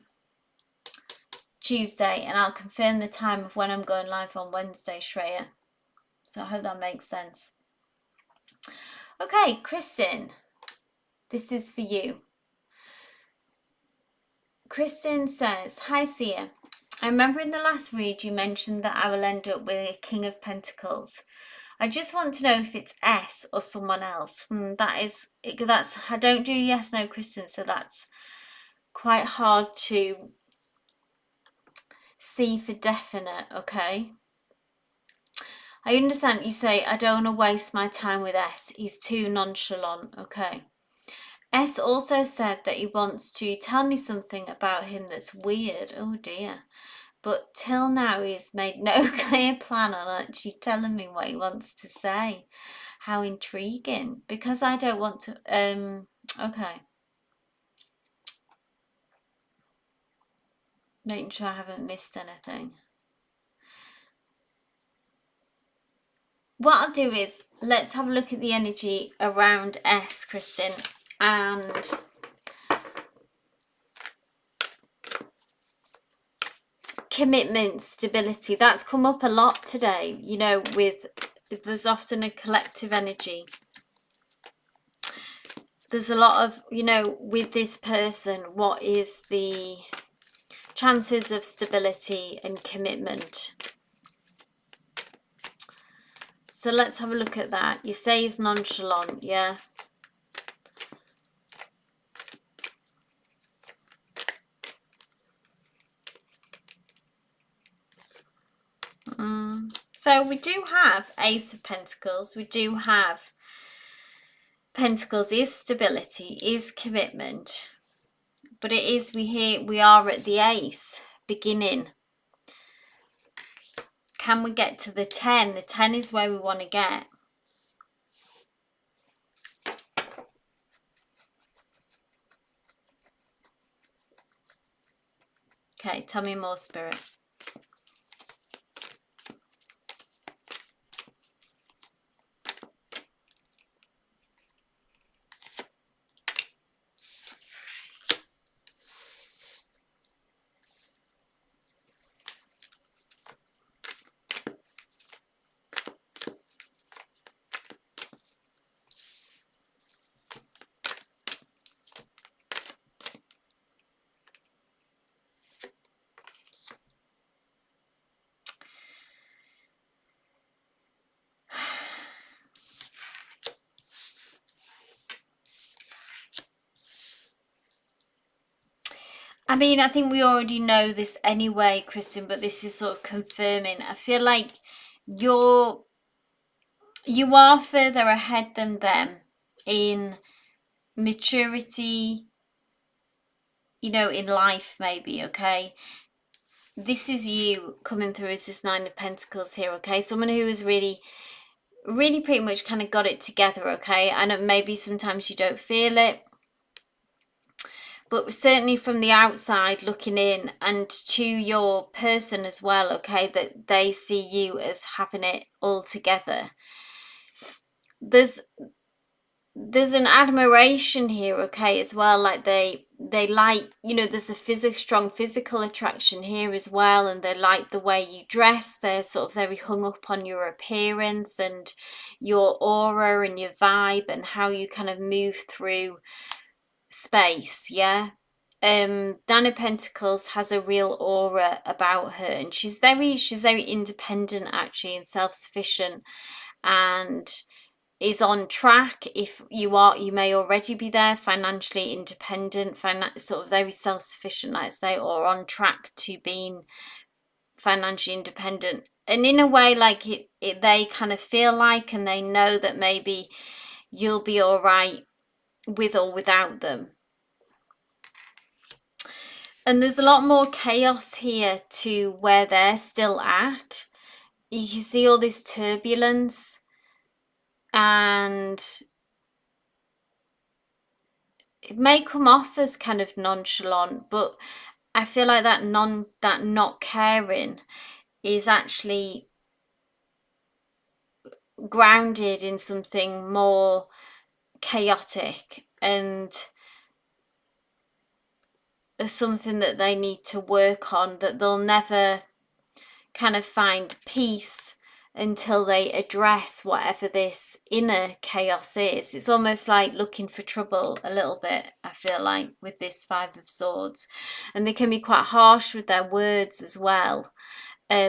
Tuesday, and I'll confirm the time of when I'm going live on Wednesday, Shreya. So I hope that makes sense. Okay, Kristen, this is for you. Kristen says, hi Seer. I remember in the last read you mentioned that I will end up with a King of Pentacles. I just want to know if it's S or someone else. That's I don't do yes, no, Kristen, so that's quite hard to see for definite, okay? I understand you say, I don't want to waste my time with S. He's too nonchalant, okay? S also said that he wants to tell me something about him that's weird. Oh dear. But till now he's made no clear plan on actually telling me what he wants to say. How intriguing. Because I don't want to... okay. Making sure I haven't missed anything. What I'll do is, let's have a look at the energy around S, Kristen. And... commitment, stability. That's come up a lot today, you know, with... there's often a collective energy. There's a lot of, you know, with this person, what is the chances of stability and commitment? So let's have a look at that. You say he's nonchalant, yeah? So we do have Ace of Pentacles. We do have Pentacles is stability, is commitment. But it is, we are at the Ace, beginning. Can we get to the 10? The 10 is where we want to get. Okay, tell me more, Spirit. I mean, I think we already know this anyway, Kristen, but this is sort of confirming. I feel like you are further ahead than them in maturity, you know, in life maybe, okay? this is you coming through as this Nine of Pentacles here, okay? Someone who has really pretty much kind of got it together, okay? I know maybe sometimes you don't feel it, but certainly from the outside looking in, and to your person as well, okay, that they see you as having it all together. There's an admiration here, okay, as well. Like they like, you know, there's a strong physical attraction here as well, and they like the way you dress. They're sort of very hung up on your appearance and your aura and your vibe and how you kind of move through space. Yeah. Nine of Pentacles has a real aura about her, and she's very independent actually, and self-sufficient, and is on track. If you may already be there, financially independent, sort of very self-sufficient, let's say, or on track to being financially independent. And in a way, like they kind of feel like, and they know that maybe you'll be all right with or without them. And there's a lot more chaos here to where they're still at. You can see all this turbulence, and it may come off as kind of nonchalant, but I feel like that not caring is actually grounded in something more chaotic, and something that they need to work on, that they'll never kind of find peace until they address whatever this inner chaos is. It's almost like looking for trouble a little bit, I feel like, with this Five of Swords. And they can be quite harsh with their words as well.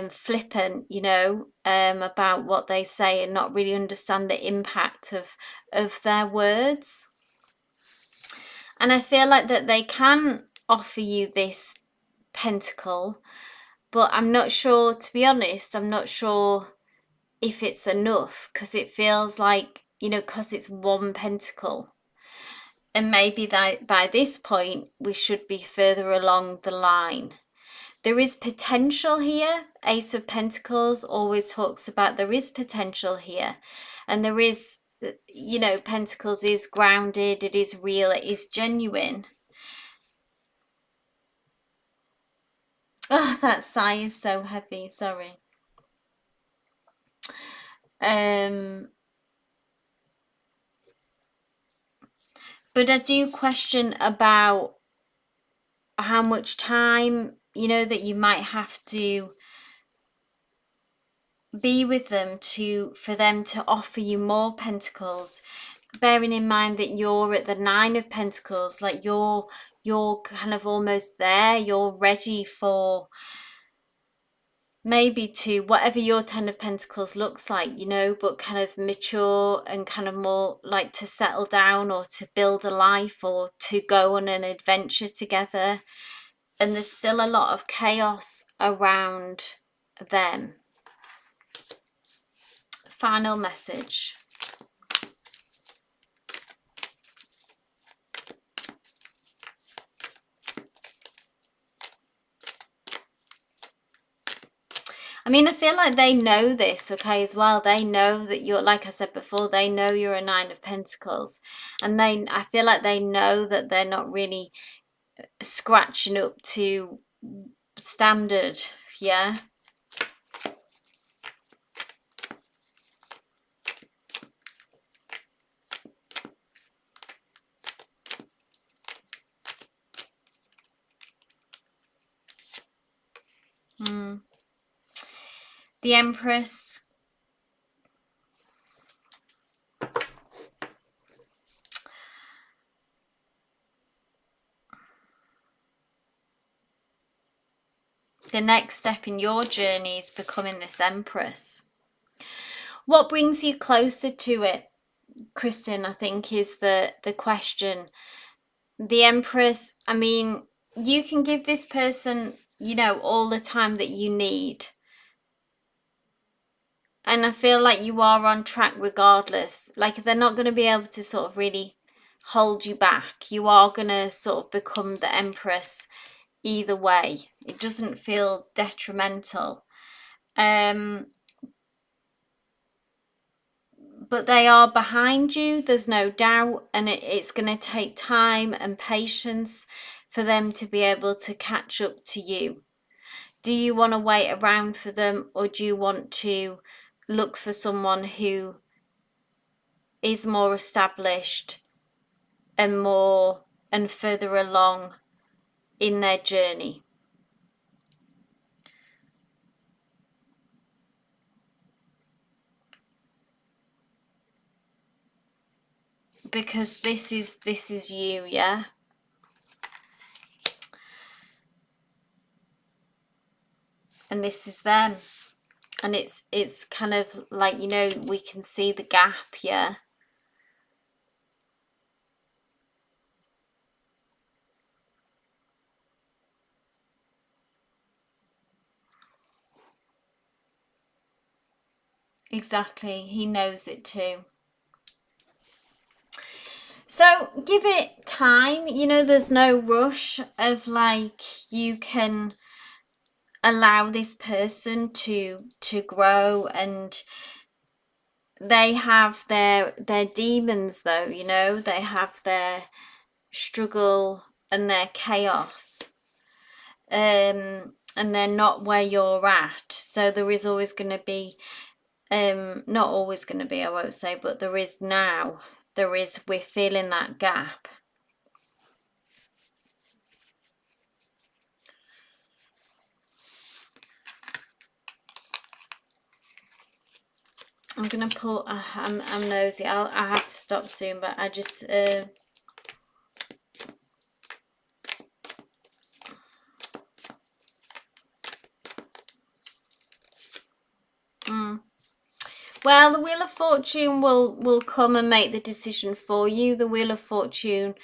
Flippant, you know, about what they say, and not really understand the impact of their words. And I feel like that they can offer you this pentacle, but I'm not sure, to be honest, I'm not sure if it's enough, because it feels like, you know, because it's one pentacle. And maybe that by this point we should be further along the line. There is potential here. Ace of Pentacles always talks about there is potential here. And there is, you know, Pentacles is grounded, it is real, it is genuine. Oh, that sigh is so heavy, sorry. But I do question about how much time, you know, that you might have to be with them for them to offer you more pentacles, bearing in mind that you're at the Nine of Pentacles, like you're kind of almost there, you're ready for maybe to whatever your Ten of Pentacles looks like, you know, but kind of mature and kind of more like to settle down, or to build a life, or to go on an adventure together. And there's still a lot of chaos around them. Final message. I mean, I feel like they know this, okay, as well. They know that you're, like I said before, they know you're a Nine of Pentacles. And I feel like they know that they're not really scratching up to standard, yeah? The Empress. The next step in your journey is becoming this Empress. What brings you closer to it, Kristen, I think is the question. The Empress, I mean, you can give this person, you know, all the time that you need. And I feel like you are on track regardless. Like, they're not going to be able to sort of really hold you back. You are going to sort of become the Empress, either way. It doesn't feel detrimental. But they are behind you, there's no doubt, and it's going to take time and patience for them to be able to catch up to you. Do you want to wait around for them, or do you want to look for someone who is more established and further along in their journey? Because this is you, yeah? And this is them. And it's kind of like, you know, we can see the gap, yeah? Exactly. He knows it too. So give it time. You know, there's no rush of like, you can allow this person to grow, and they have their demons though, you know, they have their struggle and their chaos. And they're not where you're at. So there is always going to be, not always going to be, I won't say, but there is now. We're feeling that gap. I'm gonna pull. I'm nosy. I have to stop soon, but I just. Well, the Wheel of Fortune will come and make the decision for you. The Wheel of Fortune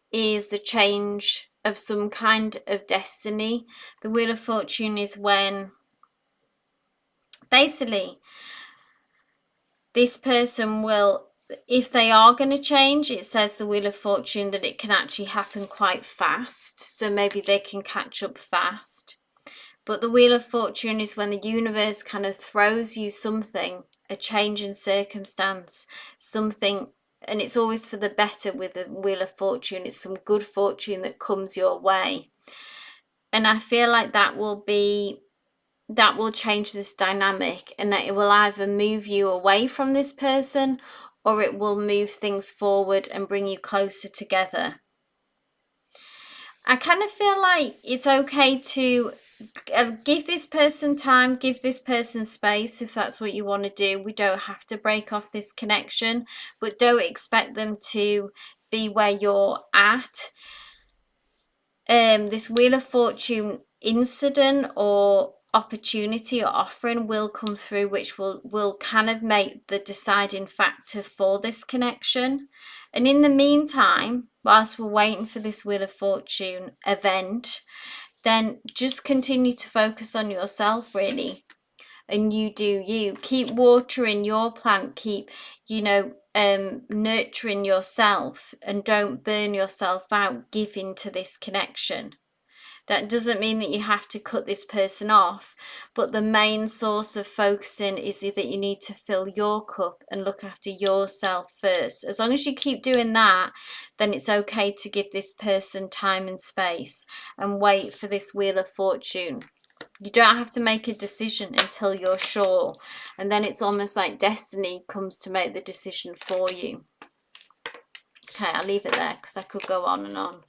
is a change of some kind of destiny. The Wheel of Fortune is when basically this person will, if they are going to change, it says the Wheel of Fortune that it can actually happen quite fast. So maybe they can catch up fast. But the Wheel of Fortune is when the universe kind of throws you something, a change in circumstance, something, and it's always for the better with the Wheel of Fortune. It's some good fortune that comes your way. And I feel like that will change this dynamic, and that it will either move you away from this person, or it will move things forward and bring you closer together. I kind of feel like it's okay to give this person time, give this person space if that's what you want to do. We don't have to break off this connection, but don't expect them to be where you're at. This Wheel of Fortune incident or opportunity or offering will come through, which will kind of make the deciding factor for this connection. And in the meantime, whilst we're waiting for this Wheel of Fortune event, then just continue to focus on yourself, really. And you do you. Keep watering your plant. Keep, nurturing yourself, and don't burn yourself out giving to this connection. That doesn't mean that you have to cut this person off, but the main source of focusing is that you need to fill your cup and look after yourself first. As long as you keep doing that, then it's okay to give this person time and space and wait for this Wheel of Fortune. You don't have to make a decision until you're sure, and then it's almost like destiny comes to make the decision for you. Okay, I'll leave it there because I could go on and on.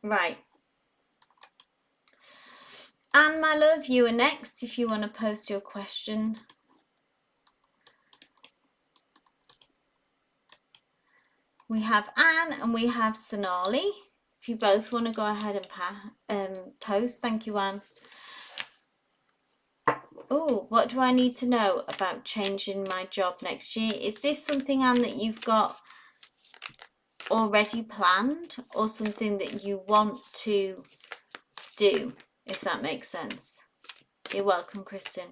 Right. Anne, my love, you are next if you want to post your question. We have Anne and we have Sonali. If you both want to go ahead and post. Thank you, Anne. Oh, what do I need to know about changing my job next year? Is this something, Anne, that you've got already planned, or something that you want to do, if that makes sense? You're welcome, Kristen.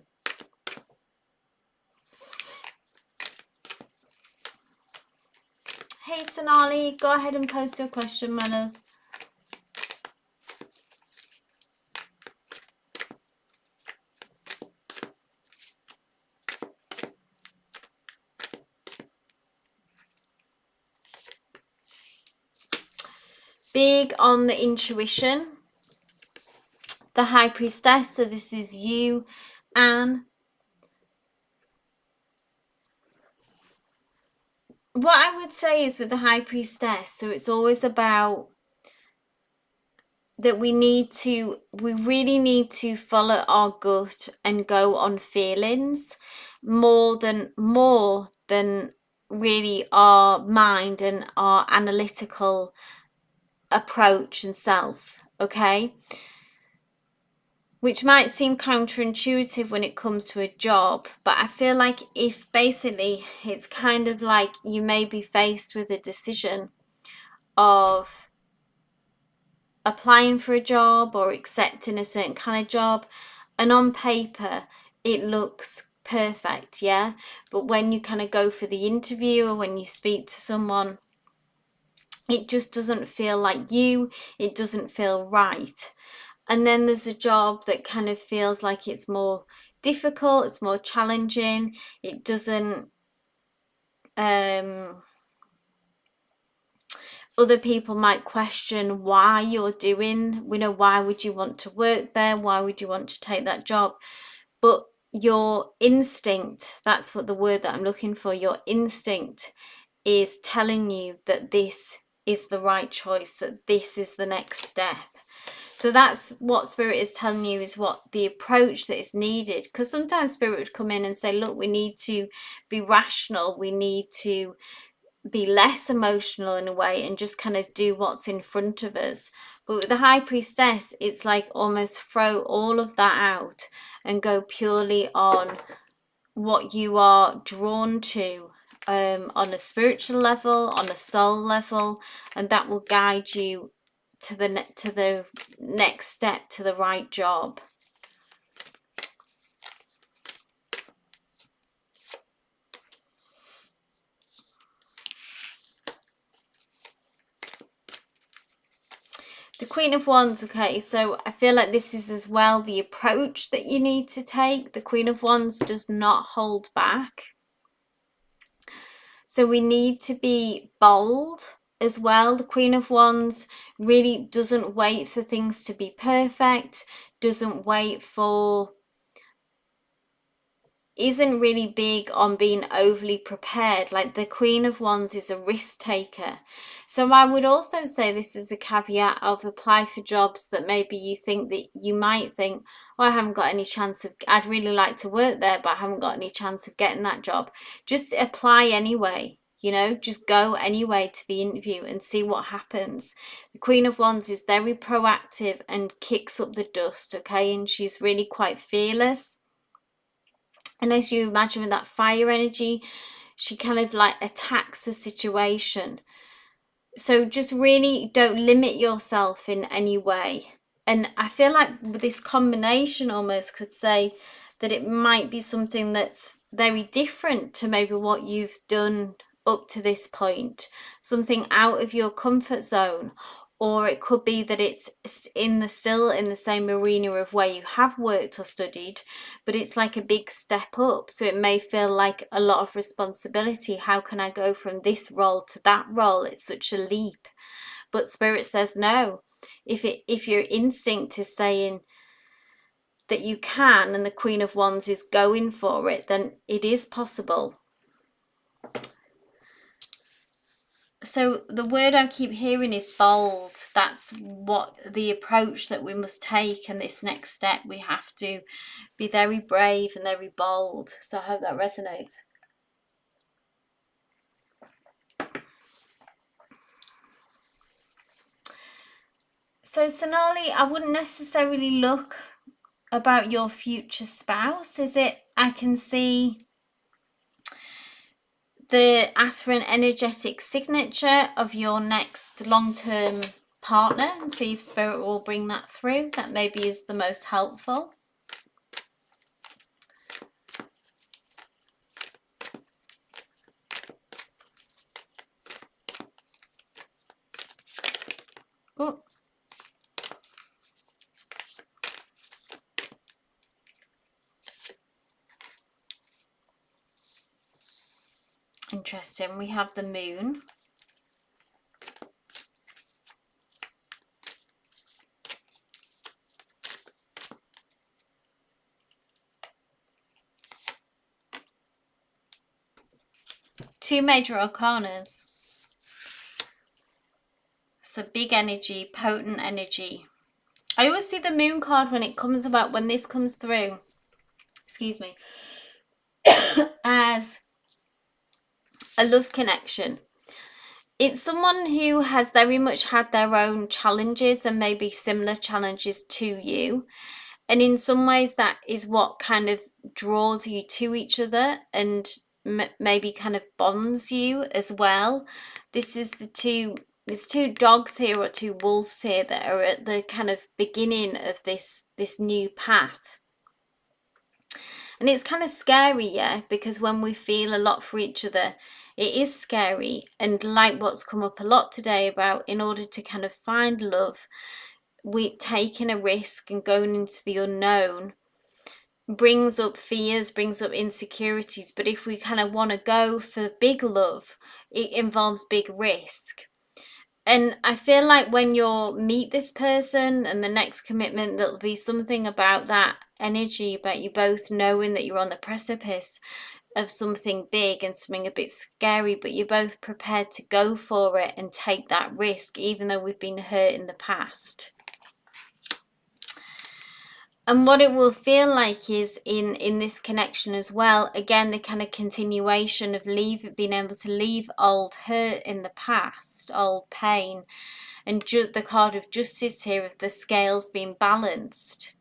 Hey, Sonali, go ahead and post your question, my love. big on the intuition. The High Priestess, so this is you, Anne. What I would say is with the High Priestess, so it's always about that we really need to follow our gut and go on feelings more than really our mind and our analytical approach and self, okay? Which might seem counterintuitive when it comes to a job, but I feel like if basically it's kind of like you may be faced with a decision of applying for a job or accepting a certain kind of job, and on paper it looks perfect, yeah, but when you kind of go for the interview or when you speak to someone, it just doesn't feel like you, it doesn't feel right. And then there's a job that kind of feels like it's more difficult, it's more challenging, it doesn't other people might question why you're doing, why would you want to work there? Why would you want to take that job? But your instinct, that's what the word that I'm looking for, your instinct is telling you that this is the right choice, that this is the next step. So that's what Spirit is telling you, is what the approach that is needed. Because sometimes Spirit would come in and say, look, we need to be rational, we need to be less emotional in a way and just kind of do what's in front of us. But with the High Priestess, it's like almost throw all of that out and go purely on what you are drawn to on a spiritual level, on a soul level, and that will guide you to the next step, to the right job. The Queen of Wands, okay, so I feel like this is as well the approach that you need to take. The Queen of Wands does not hold back. So we need to be bold as well. The Queen of Wands really doesn't wait for things to be perfect, doesn't wait for, isn't really big on being overly prepared. Like the Queen of Wands is a risk taker. So I would also say this is a caveat of apply for jobs that maybe you think that you might think, oh, I haven't got any chance of, I'd really like to work there, but I haven't got any chance of getting that job. Just apply anyway. Just go anyway to the interview and see what happens. The Queen of Wands is very proactive and kicks up the dust, okay? And she's really quite fearless. And as you imagine with that fire energy, she kind of like attacks the situation. So just really don't limit yourself in any way. And I feel like this combination almost could say that it might be something that's very different to maybe what you've done up to this point, something out of your comfort zone. Or it could be that it's still in the same arena of where you have worked or studied, but it's like a big step up. So it may feel like a lot of responsibility. How can I go from this role to that role? It's such a leap. But Spirit says no. If your instinct is saying that you can, and the Queen of Wands is going for it, then it is possible. So the word I keep hearing is bold. That's what the approach that we must take, and this next step, we have to be very brave and very bold. So I hope that resonates. So Sonali, I wouldn't necessarily look about your future spouse. I can see ask for an energetic signature of your next long-term partner and see if Spirit will bring that through. That maybe is the most helpful. Oh. Interesting. We have the moon. 2 major arcanas. So big energy, potent energy. I always see the moon card when it comes about, when this comes through, excuse me, as a love connection. It's someone who has very much had their own challenges and maybe similar challenges to you. And in some ways that is what kind of draws you to each other and maybe kind of bonds you as well. This is there's 2 dogs here, or 2 wolves here, that are at the kind of beginning of this new path. And it's kind of scary, yeah, because when we feel a lot for each other, it is scary. And like what's come up a lot today about, in order to kind of find love, we taking a risk and going into the unknown brings up fears, brings up insecurities. But if we kind of want to go for big love, it involves big risk. And I feel like when you meet this person and the next commitment, there'll be something about that energy, about you both knowing that you're on the precipice of something big and something a bit scary, but you're both prepared to go for it and take that risk, even though we've been hurt in the past. And what it will feel like is in this connection as well, again, the kind of continuation of being able to leave old hurt in the past, old pain, and the card of justice here, of the scales being balanced.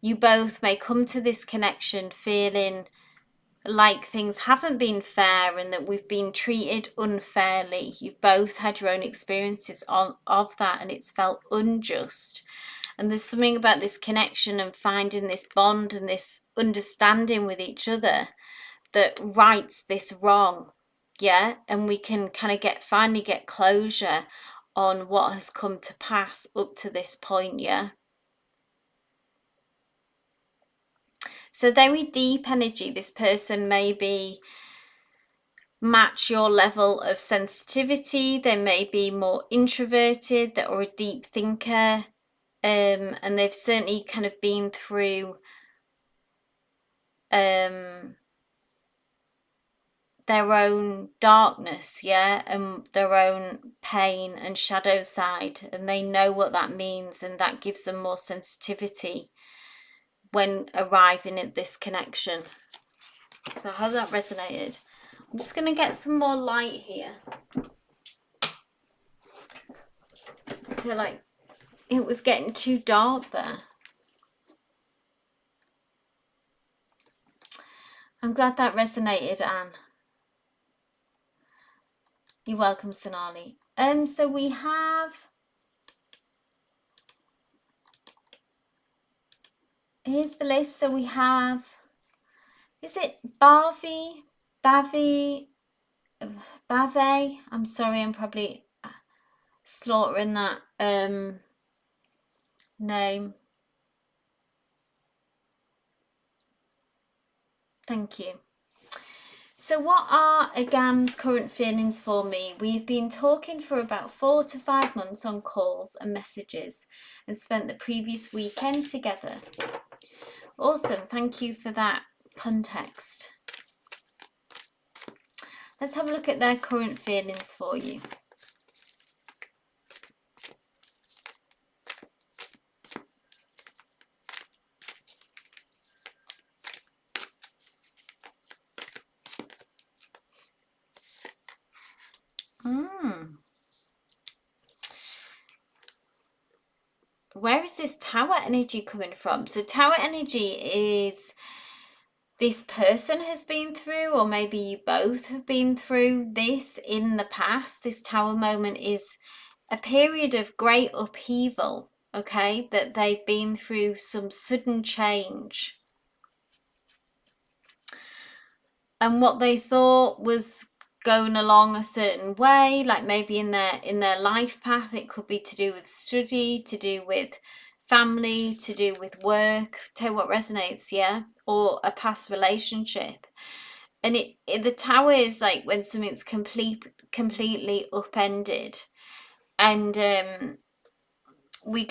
You both may come to this connection feeling like things haven't been fair and that we've been treated unfairly. You've both had your own experiences of that, and it's felt unjust. And there's something about this connection and finding this bond and this understanding with each other that rights this wrong, yeah? And we can kind of finally get closure on what has come to pass up to this point, yeah? So very deep energy. This person maybe match your level of sensitivity. They may be more introverted, or a deep thinker. And they've certainly kind of been through their own darkness, yeah, and their own pain and shadow side, and they know what that means, and that gives them more sensitivity when arriving at this connection. So I hope that resonated. I'm just going to get some more light here. I feel like it was getting too dark there. I'm glad that resonated, Anne. You're welcome, Sonali. So we have... Here's the list. So we have... Is it Bave? I'm sorry, I'm probably slaughtering that name. Thank you. So what are Agam's current feelings for me? We've been talking for about 4 to 5 months on calls and messages, and spent the previous weekend together. Awesome, thank you for that context. Let's have a look at their current feelings for you. Where is this Tower energy coming from? So Tower energy is this person has been through, or maybe you both have been through this in the past. This Tower moment is a period of great upheaval, okay? That they've been through some sudden change. And what they thought was going along a certain way, like maybe in their life path, it could be to do with study, to do with family, to do with work, tell you what resonates, yeah, or a past relationship. And the Tower is like when something's completely upended, and we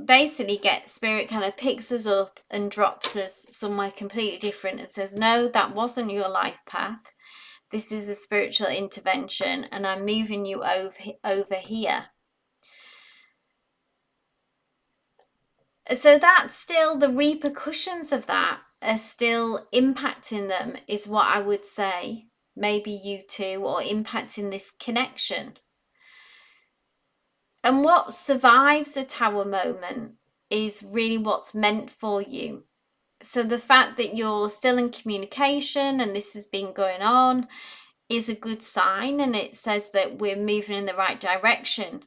basically get spirit kind of picks us up and drops us somewhere completely different and says, no, that wasn't your life path. This is a spiritual intervention, and I'm moving you over here. So that's still, the repercussions of that are still impacting them, is what I would say. Maybe you too, or impacting this connection. And what survives a tower moment is really what's meant for you. So the fact that you're still in communication and this has been going on is a good sign, and it says that we're moving in the right direction.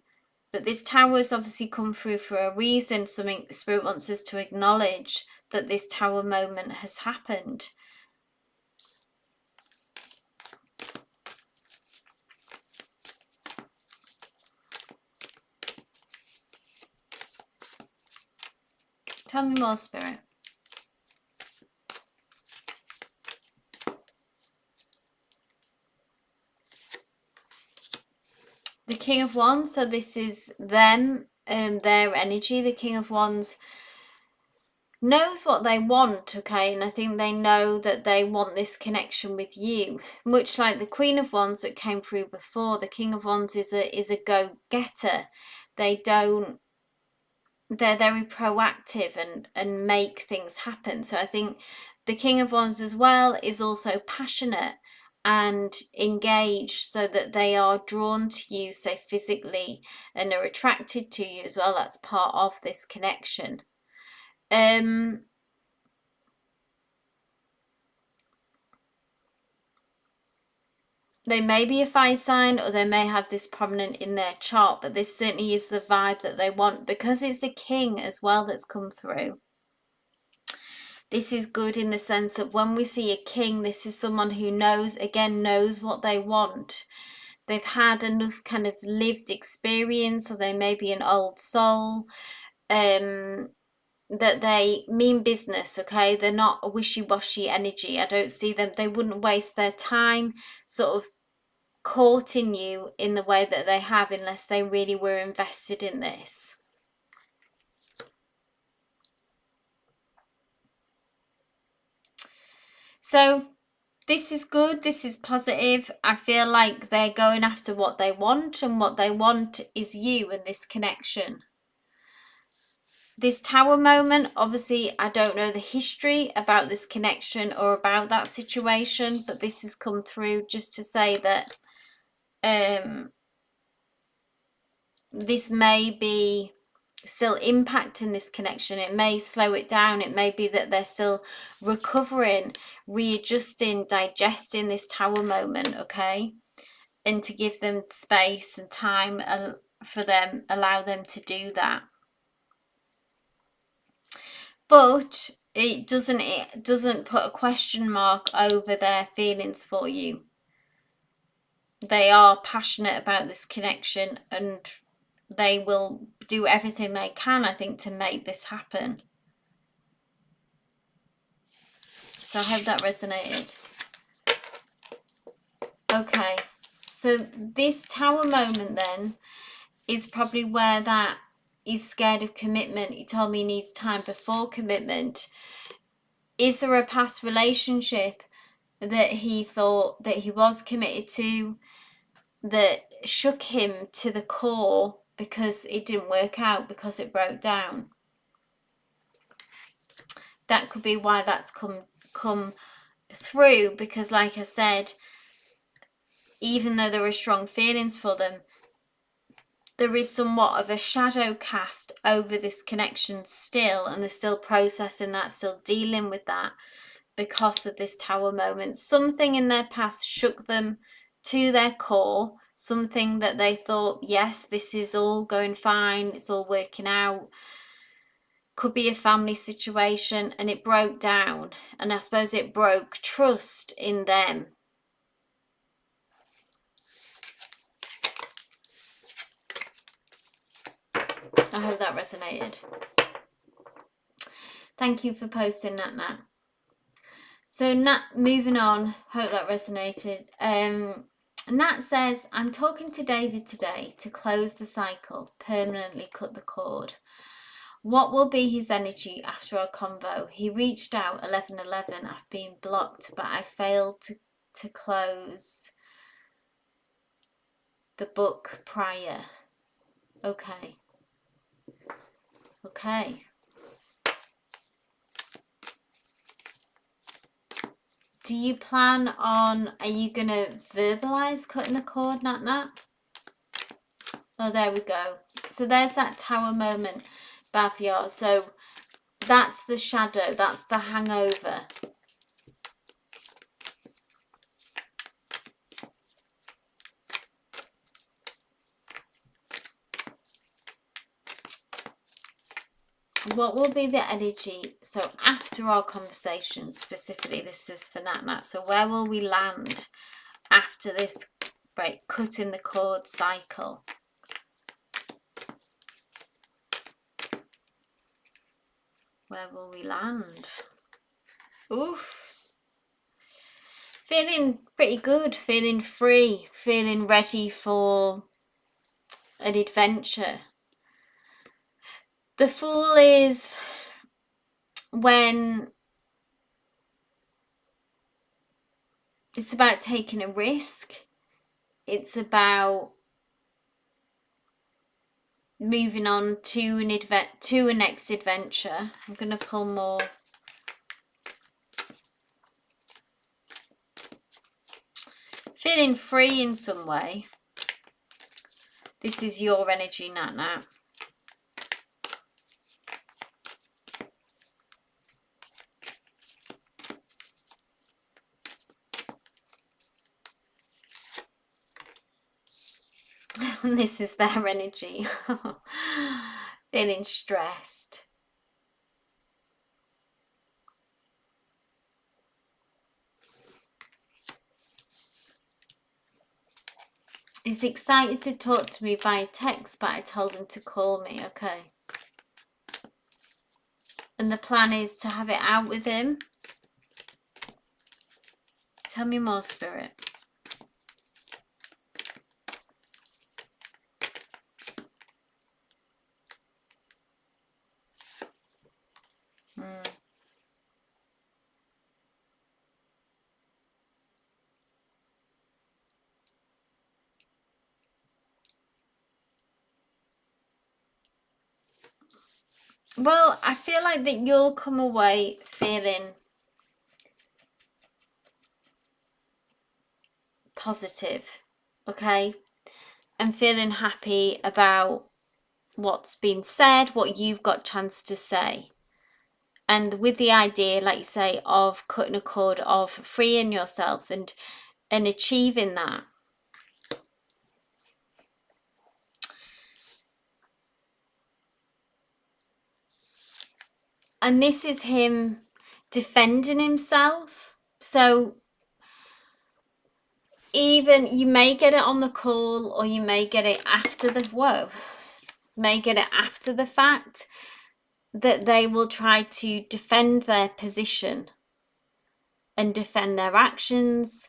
But this tower has obviously come through for a reason. Something Spirit wants us to acknowledge, that this tower moment has happened. Tell me more, Spirit. The King of Wands, so this is them, their energy. The King of Wands knows what they want, okay, and I think they know that they want this connection with you, much like the Queen of Wands that came through before. The King of Wands is a go-getter. They're very proactive and make things happen. So I think the King of Wands as well is also passionate and engaged, so that they are drawn to you, say physically, and are attracted to you as well. That's part of this connection. They may be a fire sign, or they may have this prominent in their chart, but this certainly is the vibe that they want, because it's a king as well that's come through. This is good in the sense that when we see a king, this is someone who knows what they want. They've had enough kind of lived experience, or they may be an old soul, that they mean business, okay? They're not a wishy-washy energy. I don't see them, they wouldn't waste their time sort of courting you in the way that they have, unless they really were invested in this. So this is good, this is positive. I feel like they're going after what they want, and what they want is you and this connection. This tower moment, obviously I don't know the history about this connection or about that situation, but this has come through just to say that this may be still impacting this connection. It may slow it down. It may be that they're still recovering, readjusting, digesting this tower moment, okay? And to give them space and time for them, allow them to do that. But it doesn't put a question mark over their feelings for you. They are passionate about this connection, and they will do everything they can, I think, to make this happen. So I hope that resonated. Okay, so this tower moment then is probably where that he's scared of commitment. He told me he needs time before commitment. Is there a past relationship that he thought that he was committed to that shook him to the core because it didn't work out, because it broke down? That could be why that's come through, because like I said, even though there are strong feelings for them, there is somewhat of a shadow cast over this connection still, and they're still processing that, still dealing with that because of this tower moment. Something in their past shook them to their core, something that they thought, yes, this is all going fine, it's all working out. Could be a family situation, and it broke down, and I suppose it broke trust in them. I hope that resonated. Thank you for posting that, Nat. So Nat, moving on, hope that resonated. Nat says, I'm talking to David today to close the cycle, permanently cut the cord. What will be his energy after our convo? He reached out 11:11. I've been blocked, but I failed to to close the book prior. Okay. Okay. Do you plan on, are you going to verbalize cutting the cord, Nat? Oh, there we go. So there's that tower moment, Bavia. So that's the shadow, that's the hangover. What will be the energy? So after our conversation, specifically, this is for Nat. So where will we land after this break, cutting the cord cycle? Where will we land? Oof. Feeling pretty good, feeling free, feeling ready for an adventure. The Fool is when it's about taking a risk. It's about moving on to a next adventure. I'm going to pull more. Feeling free in some way. This is your energy, Nat. And this is their energy. Feeling stressed. He's excited to talk to me via text, but I told him to call me. Okay. And the plan is to have it out with him. Tell me more, Spirit. Well, I feel like that you'll come away feeling positive, okay? And feeling happy about what's been said, what you've got chance to say. And with the idea, like you say, of cutting a cord, of freeing yourself and achieving that. And this is him defending himself. So even you may get it on the call, or you may get it after the fact that they will try to defend their position and defend their actions,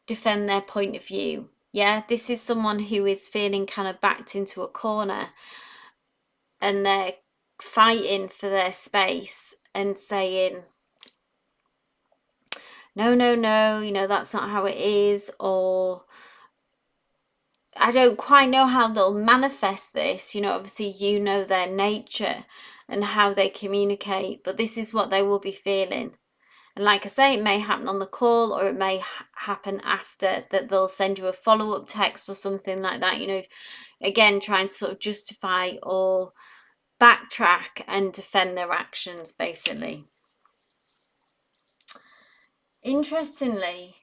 defend their point of view. Yeah, this is someone who is feeling kind of backed into a corner, and they're fighting for their space and saying, no, you know, that's not how it is, or I don't quite know how they'll manifest this. You know, obviously you know their nature and how they communicate, but this is what they will be feeling. And like I say, it may happen on the call, or it may happen after, that they'll send you a follow-up text or something like that, you know, again, trying to sort of justify or backtrack and defend their actions, basically. Interestingly,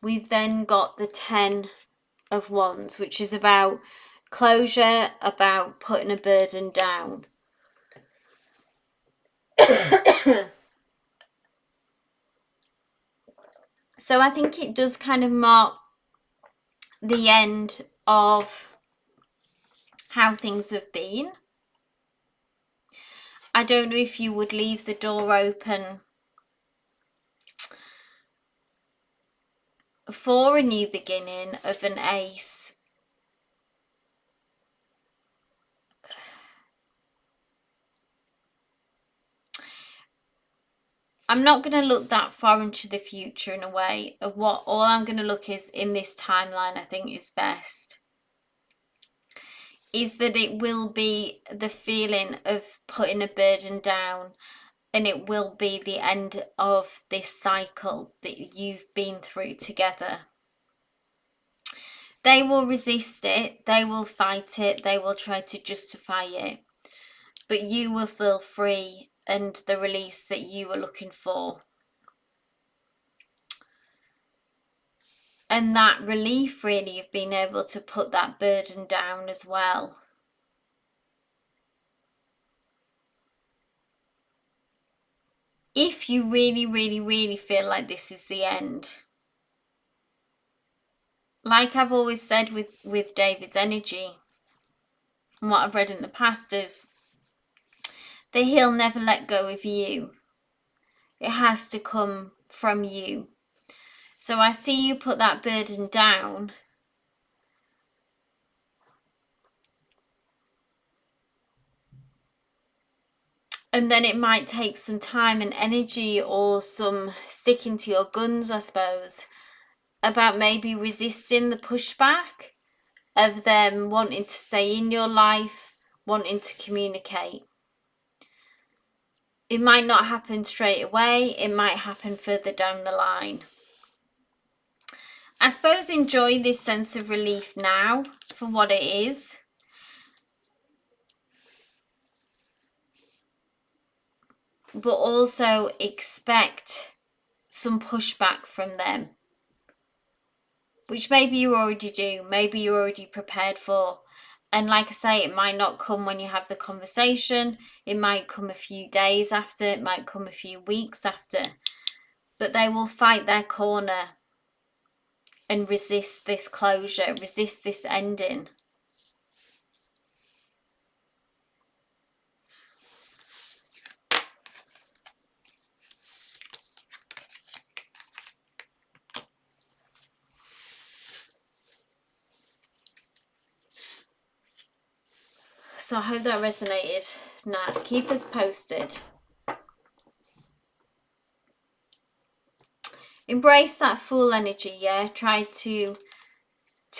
we've then got the 10 of Wands, which is about closure, about putting a burden down. So I think it does kind of mark the end of how things have been. I don't know if you would leave the door open for a new beginning of an ace. I'm not going to look that far into the future in a way of what all I'm going to look is in this timeline. I think is best is that it will be the feeling of putting a burden down, and it will be the end of this cycle that you've been through together. They will resist it, they will fight it, they will try to justify it, but you will feel free and the release that you were looking for. And that relief really of being able to put that burden down as well. If you really, really, really feel like this is the end, like I've always said with David's energy, and what I've read in the past is that he'll never let go of you. It has to come from you. So I see you put that burden down, and then it might take some time and energy or some sticking to your guns, I suppose, about maybe resisting the pushback of them wanting to stay in your life, wanting to communicate. It might not happen straight away, it might happen further down the line. I suppose enjoy this sense of relief now for what it is. But also expect some pushback from them, which maybe you already do, maybe you're already prepared for. And like I say, it might not come when you have the conversation, it might come a few days after, it might come a few weeks after, but they will fight their corner and resist this closure, resist this ending. So I hope that resonated. Now, keep us posted. Embrace that full energy, yeah? Try to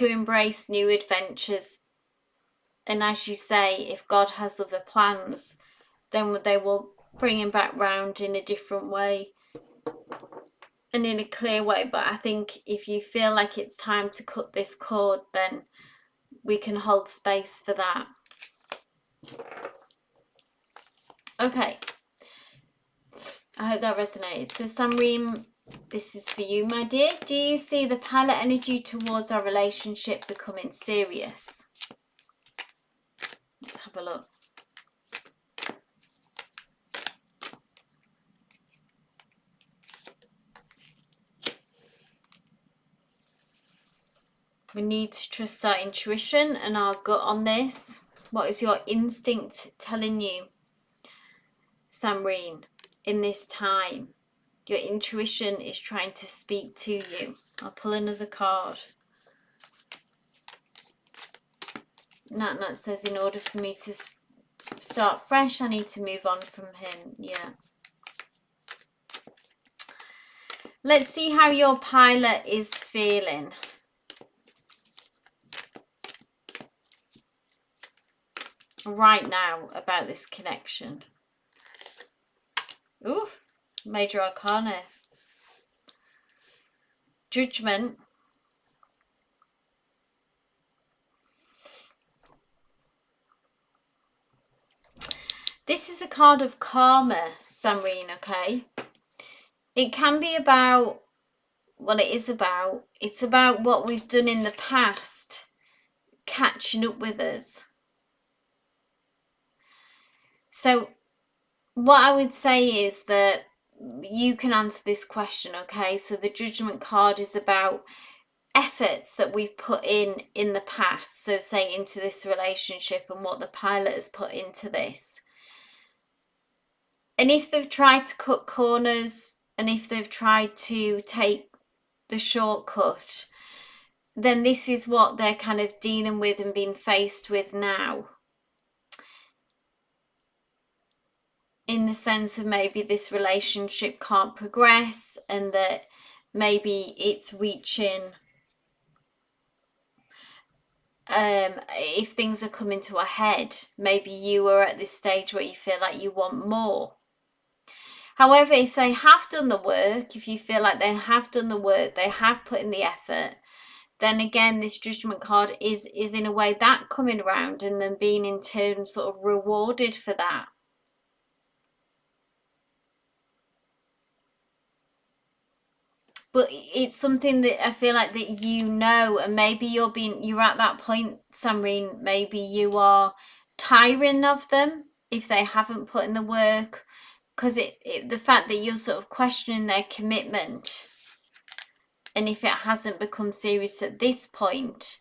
embrace new adventures. And as you say, if God has other plans, then they will bring him back round in a different way and in a clear way. But I think if you feel like it's time to cut this cord, then we can hold space for that. Okay. I hope that resonated. So Samreen, this is for you, my dear. Do you see the pilot energy towards our relationship becoming serious? Let's have a look. We need to trust our intuition and our gut on this. What is your instinct telling you, Samreen, in this time? Your intuition is trying to speak to you. I'll pull another card. Nat says, in order for me to start fresh, I need to move on from him. Yeah. Let's see how your pilot is feeling. Right now about this connection. Oof, Major Arcana. Judgment. This is a card of karma, Samreen, okay? It can be about, well, it is about, it's about what we've done in the past catching up with us. So what I would say is that you can answer this question, okay? So the Judgment card is about efforts that we've put in the past. So say into this relationship and what the pilot has put into this. And if they've tried to cut corners and if they've tried to take the shortcut, then this is what they're kind of dealing with and being faced with now. in the sense of maybe this relationship can't progress, and that maybe it's reaching, if things are coming to a head, maybe you are at this stage where you feel like you want more. However, if they have done the work, if you feel like they have done the work, they have put in the effort, then again, this judgment card is in a way that coming around and then being in turn sort of rewarded for that. But it's something that I feel like that you know, and maybe you're at that point, Samreen, maybe you are tiring of them if they haven't put in the work, because the fact that you're sort of questioning their commitment, and if it hasn't become serious at this point,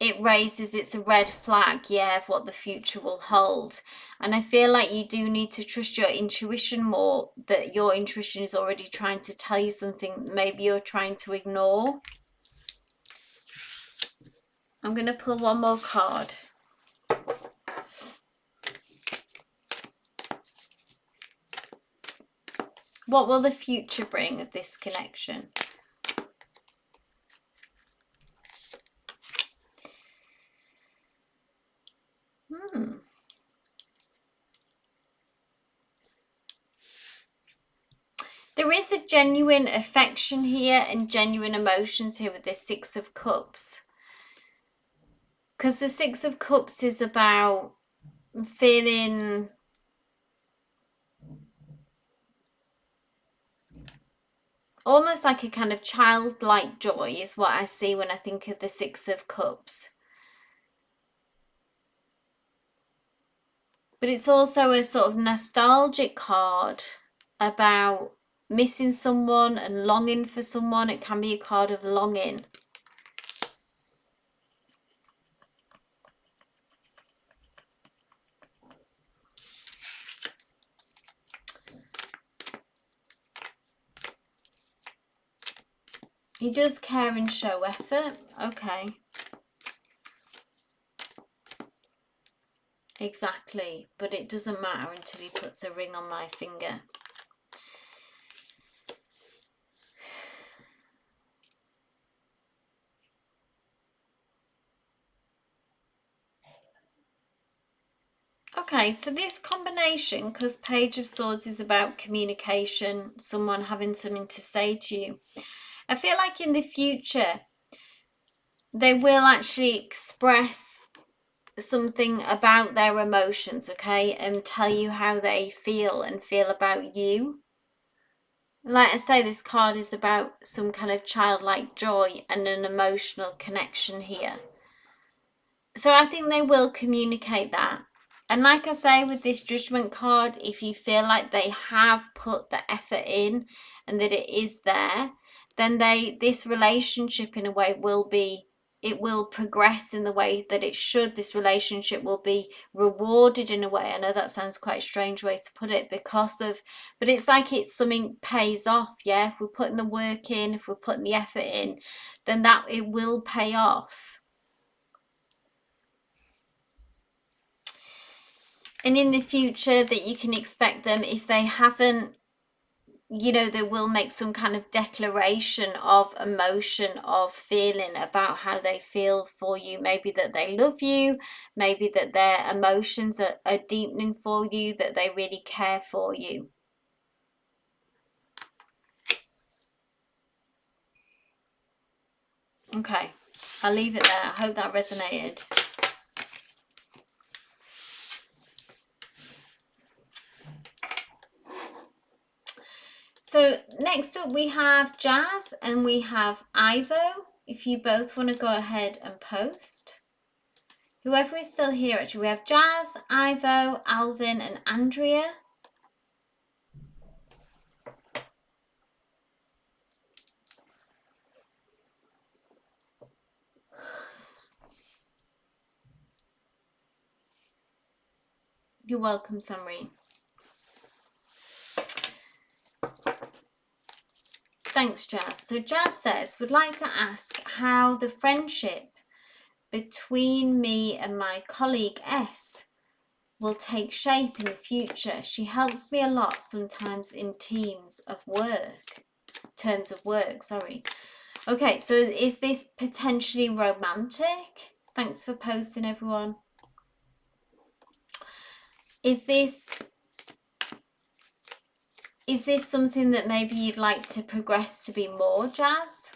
it's a red flag, yeah, of what the future will hold. And I feel like you do need to trust your intuition more, that your intuition is already trying to tell you something maybe you're trying to ignore. I'm going to pull one more card. What will the future bring of this connection? There is a genuine affection here and genuine emotions here with this Six of Cups. Because the Six of Cups is about feeling almost like a kind of childlike joy is what I see when I think of the Six of Cups. But it's also a sort of nostalgic card about missing someone and longing for someone. It can be a card of longing. He does care and show effort. Okay. Exactly. But it doesn't matter until he puts a ring on my finger. Okay, so this combination, because Page of Swords is about communication, someone having something to say to you, I feel like in the future they will actually express something about their emotions, okay, and tell you how they feel and feel about you. Like I say, this card is about some kind of childlike joy and an emotional connection here. So I think they will communicate that. And like I say, with this judgment card, if you feel like they have put the effort in and that it is there, then this relationship in a way it will progress in the way that it should. This relationship will be rewarded in a way. I know that sounds quite a strange way to put it but it's like it's something pays off, yeah? If we're putting the work in, if we're putting the effort in, then that it will pay off. And in the future that you can expect them, if they haven't, they will make some kind of declaration of emotion, of feeling about how they feel for you. Maybe that they love you, maybe that their emotions are deepening for you, that they really care for you. Okay, I'll leave it there. I hope that resonated. So next up we have Jazz and we have Ivo. If you both want to go ahead and post. Whoever is still here, actually, we have Jazz, Ivo, Alvin and Andrea. You're welcome, Samri. Thanks, Jazz. So Jazz says, would like to ask how the friendship between me and my colleague S will take shape in the future. She helps me a lot sometimes in terms of work, sorry. Okay, so is this potentially romantic? Thanks for posting, everyone. Is this something that maybe you'd like to progress to be more, Jazz?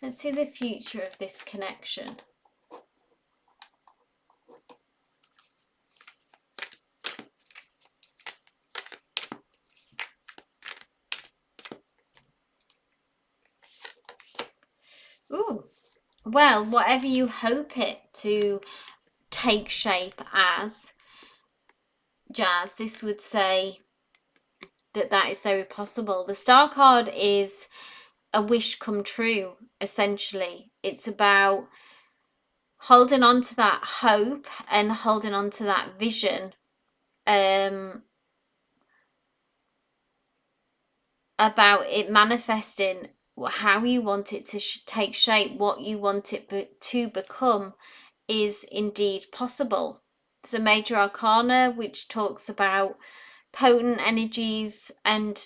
Let's see the future of this connection. Ooh, well, whatever you hope it to take shape as, Jazz, this would say that is very possible. The Star card is a wish come true, essentially. It's about holding on to that hope and holding on to that vision, about it manifesting how you want it to take shape, what you want it to become is indeed possible. It's a major arcana which talks about potent energies and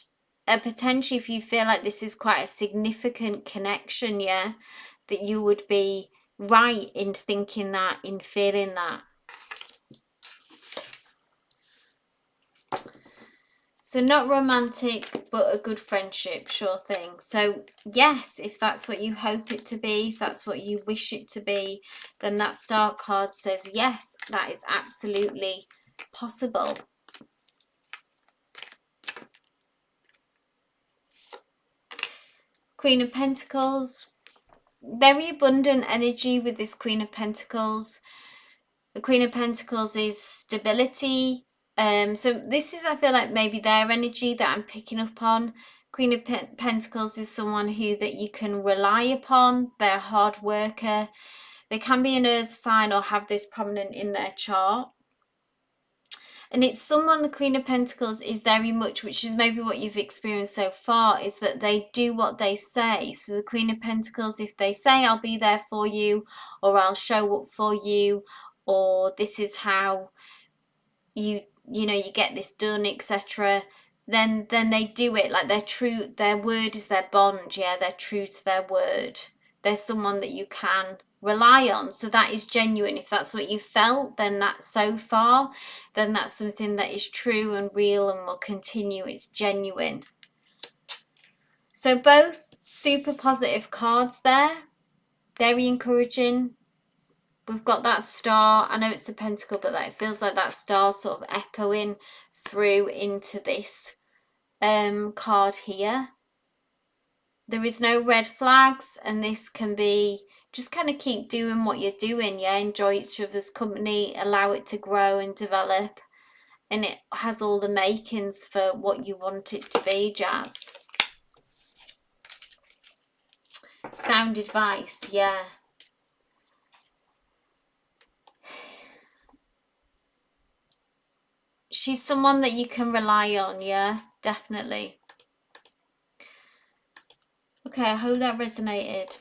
potentially, if you feel like this is quite a significant connection, yeah, that you would be right in thinking that, in feeling that. So not romantic, but a good friendship, sure thing. So yes, if that's what you hope it to be, if that's what you wish it to be, then that Star card says yes, that is absolutely possible. Queen of Pentacles, very abundant energy with this Queen of Pentacles. The Queen of Pentacles is stability. So this is, I feel like, maybe their energy that I'm picking up on. Queen of Pentacles is someone that you can rely upon. They're a hard worker. They can be an earth sign or have this prominent in their chart. And it's someone, the Queen of Pentacles is very much, which is maybe what you've experienced so far, is that they do what they say. So the Queen of Pentacles, if they say, I'll be there for you, or I'll show up for you, or this is how you get this done, etc., then they do it. Like, they're true, their word is their bond. Yeah, they're true to their word. They're someone that you can rely on. So that is genuine. If that's what you felt, then that's so far, then that's something that is true and real and will continue. It's genuine. So both super positive cards there, very encouraging. We've got that star. I know it's a pentacle, but it feels like that star sort of echoing through into this card here. There is no red flags, and this can be just kind of keep doing what you're doing. Yeah, enjoy each other's company, allow it to grow and develop, and it has all the makings for what you want it to be, Jazz. Sound advice, yeah. She's someone that you can rely on, yeah, definitely. Okay, I hope that resonated.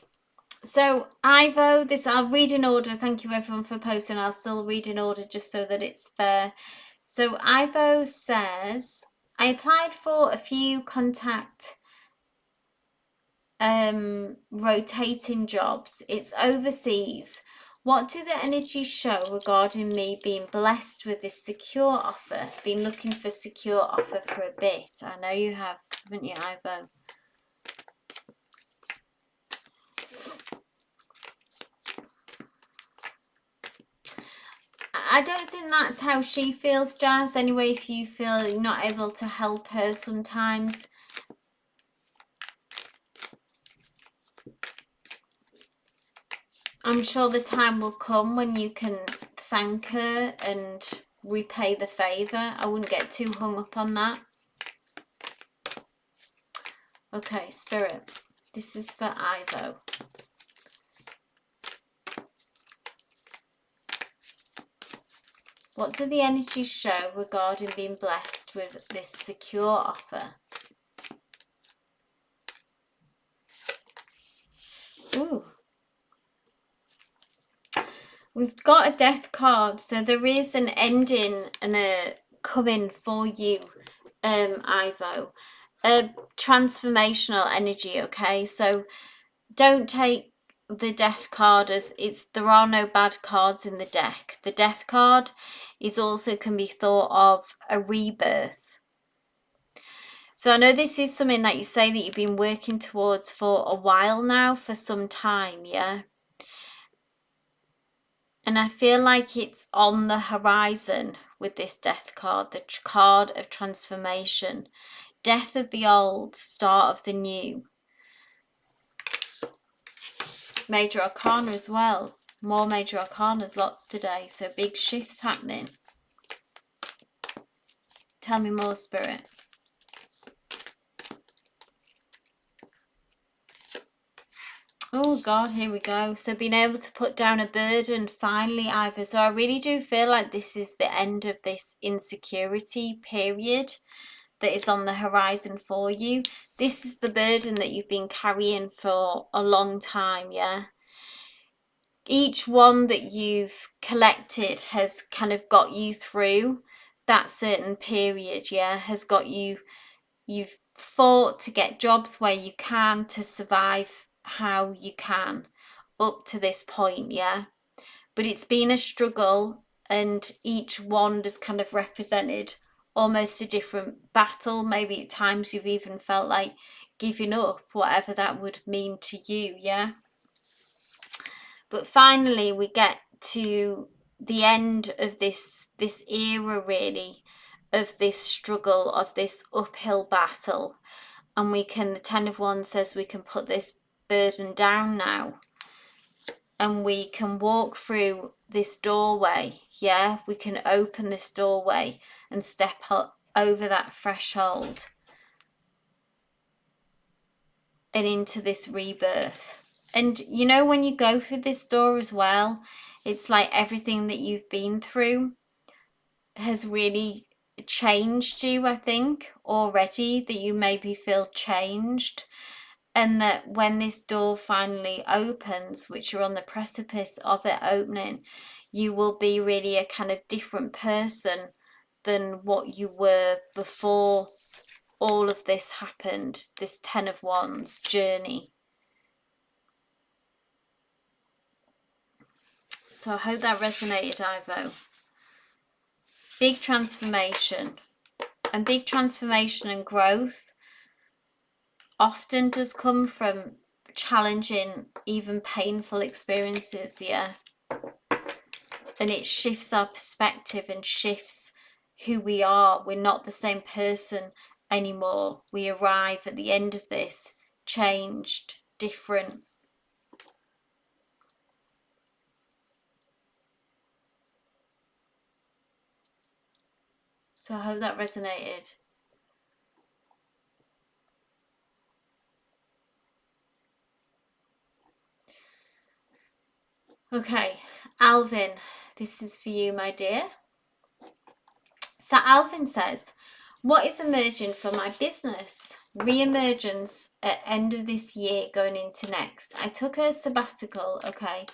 So Ivo, I'll read in order. Thank you everyone for posting. I'll still read in order just so that it's fair. So Ivo says, I applied for a few contact rotating jobs. It's overseas. What do the energies show regarding me being blessed with this secure offer? Been looking for secure offer for a bit. I know you have, haven't you, Ivo? I don't think that's how she feels, Jazz. Anyway, if you feel you're not able to help her sometimes. I'm sure the time will come when you can thank her and repay the favour. I wouldn't get too hung up on that. Okay, Spirit. This is for Ivo. What do the energies show regarding being blessed with this secure offer? Ooh. We've got a death card, so there is an ending and a coming for you, Ivo. A transformational energy, okay? So don't take the death card as there are no bad cards in the deck. The death card is also can be thought of a rebirth. So I know this is something that you say that you've been working towards for a while now, for some time, yeah? And I feel like it's on the horizon with this death card, the card of transformation. Death of the old, start of the new. Major Arcana as well. More Major Arcanas, lots today. So big shifts happening. Tell me more, Spirit. Oh God, here we go. So being able to put down a burden finally, Ivor. So I really do feel like this is the end of this insecurity period that is on the horizon for you. This is the burden that you've been carrying for a long time, yeah? Each one that you've collected has kind of got you through that certain period, yeah? Has got you, you've fought to get jobs where you can, to survive how you can up to this point, yeah? But it's been a struggle, and each wand has kind of represented almost a different battle. Maybe at times you've even felt like giving up, whatever that would mean to you, yeah? But finally we get to the end of this era, really, of this struggle, of this uphill battle, and we can, the Ten of Wands says we can put this burden down now, and we can walk through this doorway, yeah? We can open this doorway and step up over that threshold and into this rebirth. And you know, when you go through this door as well, it's like everything that you've been through has really changed you, I think, already, that you maybe feel changed. And that when this door finally opens, which you're on the precipice of it opening, you will be really a kind of different person than what you were before all of this happened, this Ten of Wands journey. So I hope that resonated, Ivo. Big transformation. And big transformation and growth often does come from challenging, even painful experiences, yeah? And it shifts our perspective and shifts who we are. We're not the same person anymore. We arrive at the end of this changed, different. So I hope that resonated. Okay, Alvin, this is for you, my dear. So Alvin says, what is emerging for my business? Re-emergence at end of this year going into next. I took a sabbatical, okay,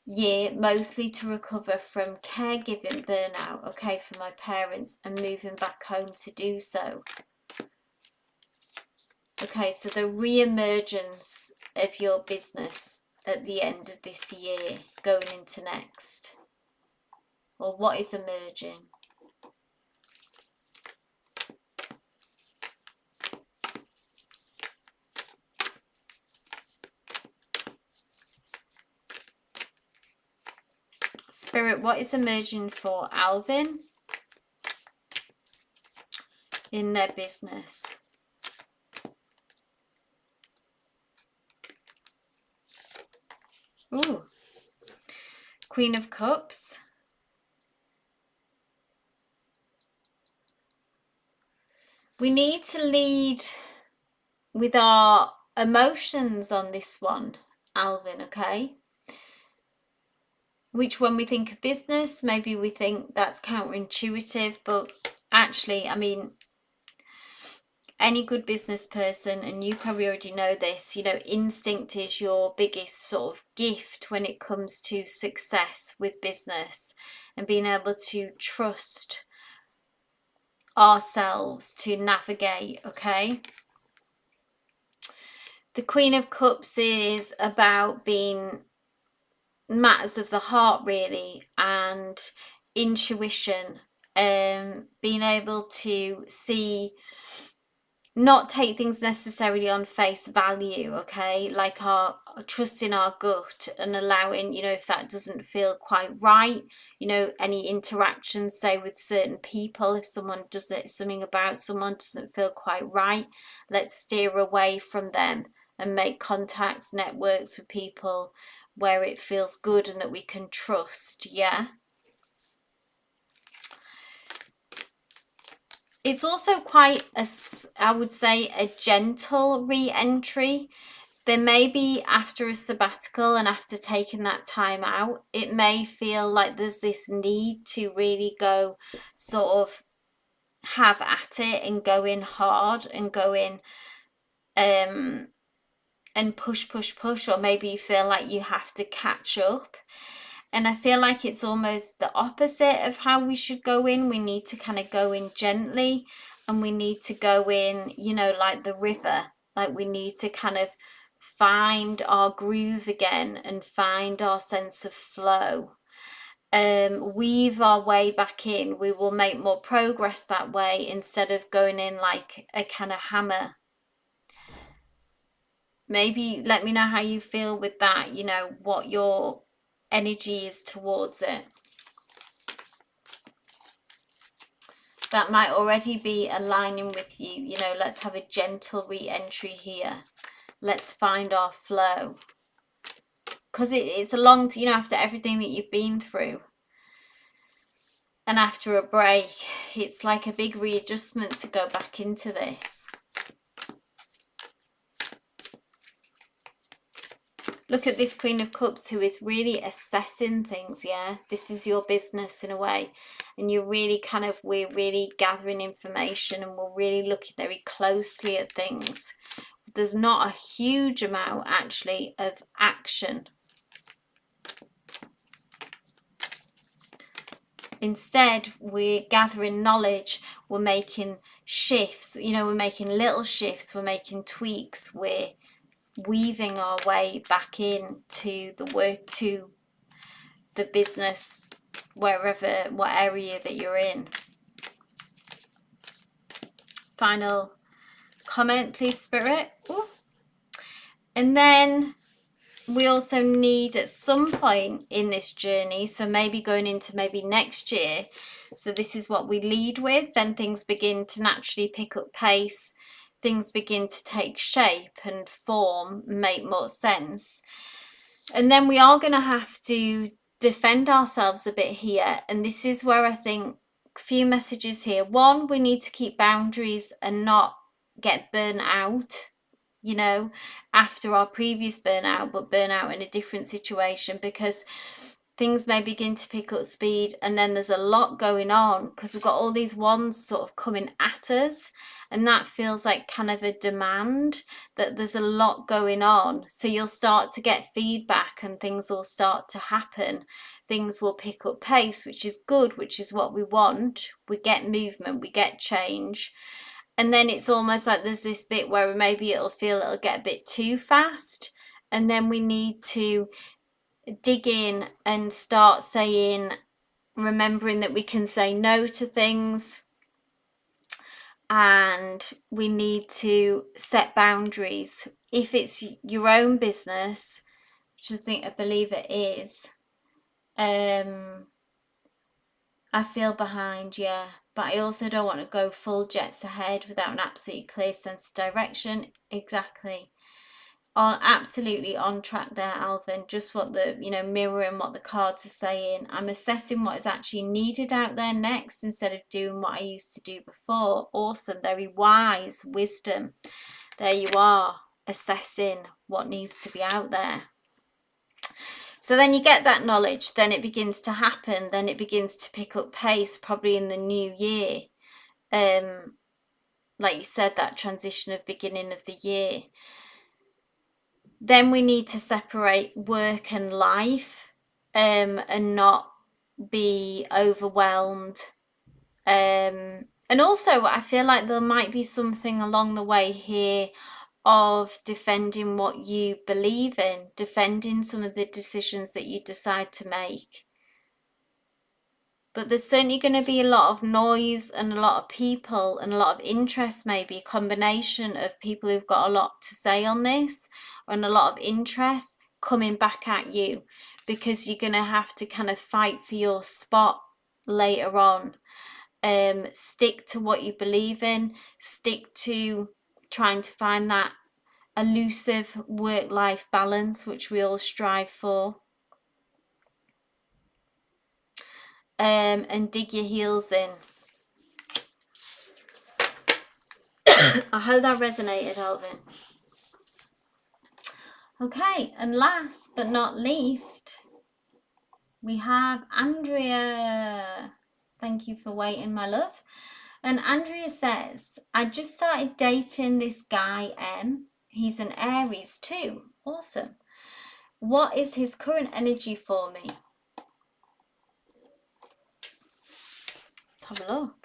year, mostly to recover from caregiving burnout, okay, for my parents, and moving back home to do so. Okay, so the re-emergence of your business at the end of this year going into next. Or what is emerging? Spirit, what is emerging for Alvin in their business? Ooh, Queen of Cups. We need to lead with our emotions on this one, Alvin, okay? Which when we think of business, maybe we think that's counterintuitive, but actually, I mean, any good business person, and you probably already know this, you know, instinct is your biggest sort of gift when it comes to success with business, and being able to trust ourselves to navigate. Okay, the Queen of Cups is about being matters of the heart, really, and intuition, being able to see, not take things necessarily on face value. Okay, like our trusting our gut and allowing, you know, if that doesn't feel quite right, you know, any interactions, say with certain people, if someone does it, something about someone doesn't feel quite right, let's steer away from them and make contacts, networks with people where it feels good and that we can trust. Yeah, it's also quite a, I would say, a gentle re-entry. There may be, after a sabbatical and after taking that time out, it may feel like there's this need to really go sort of have at it and go in hard and go in and push, or maybe you feel like you have to catch up. And I feel like it's almost the opposite of how we should go in. We need to kind of go in gently, and we need to go in, you know, like the river. Like we need to kind of find our groove again and find our sense of flow. Weave our way back in. We will make more progress that way instead of going in like a kind of hammer. Maybe let me know how you feel with that, you know, what your energy is towards it. That might already be aligning with you. You know, let's have a gentle re-entry here. Let's find our flow. Because it's a long, you know, after everything that you've been through and after a break, it's like a big readjustment to go back into this. Look at this Queen of Cups, who is really assessing things. Yeah, this is your business in a way, and you're really kind of, we're really gathering information and we're really looking very closely at things. There's not a huge amount actually of action. Instead, we're gathering knowledge, we're making shifts, you know, we're making little shifts, we're making tweaks, we're weaving our way back in to the work, to the business, wherever, what area that you're in. Final comment, please, Spirit. Ooh. And then we also need at some point in this journey, so maybe going into maybe next year, so this is what we lead with, then things begin to naturally pick up pace, things begin to take shape and form, make more sense. And then we are going to have to defend ourselves a bit here. And this is where I think a few messages here. One, we need to keep boundaries and not get burnt out, you know, after our previous burnout, but burnout in a different situation, because things may begin to pick up speed, and then there's a lot going on because we've got all these wands sort of coming at us, and that feels like kind of a demand that there's a lot going on. So you'll start to get feedback and things will start to happen. Things will pick up pace, which is good, which is what we want. We get movement, we get change. And then it's almost like there's this bit where maybe it'll get a bit too fast, and then we need to dig in and start saying, remembering that we can say no to things, and we need to set boundaries. If it's your own business, which I believe it is, I feel behind, yeah, but I also don't want to go full jets ahead without an absolutely clear sense of direction. Exactly. Absolutely on track there, Alvin. Just what the, you know, mirroring what the cards are saying. I'm assessing what is actually needed out there next instead of doing what I used to do before. Awesome. Very wise wisdom. There you are, assessing what needs to be out there. So then you get that knowledge, then it begins to happen, then it begins to pick up pace, probably in the new year. like you said, that transition of beginning of the year. Then we need to separate work and life, and not be overwhelmed. And also, I feel like there might be something along the way here of defending what you believe in, defending some of the decisions that you decide to make. But there's certainly going to be a lot of noise and a lot of people and a lot of interest, maybe a combination of people who've got a lot to say on this and a lot of interest coming back at you, because you're going to have to kind of fight for your spot later on. Stick to what you believe in, stick to trying to find that elusive work-life balance which we all strive for. And dig your heels in. I hope that resonated, Alvin. Okay, and last but not least, we have Andrea. Thank you for waiting, my love. And Andrea says, I just started dating this guy, M. He's an Aries too. Awesome. What is his current energy for me? Let's have a look.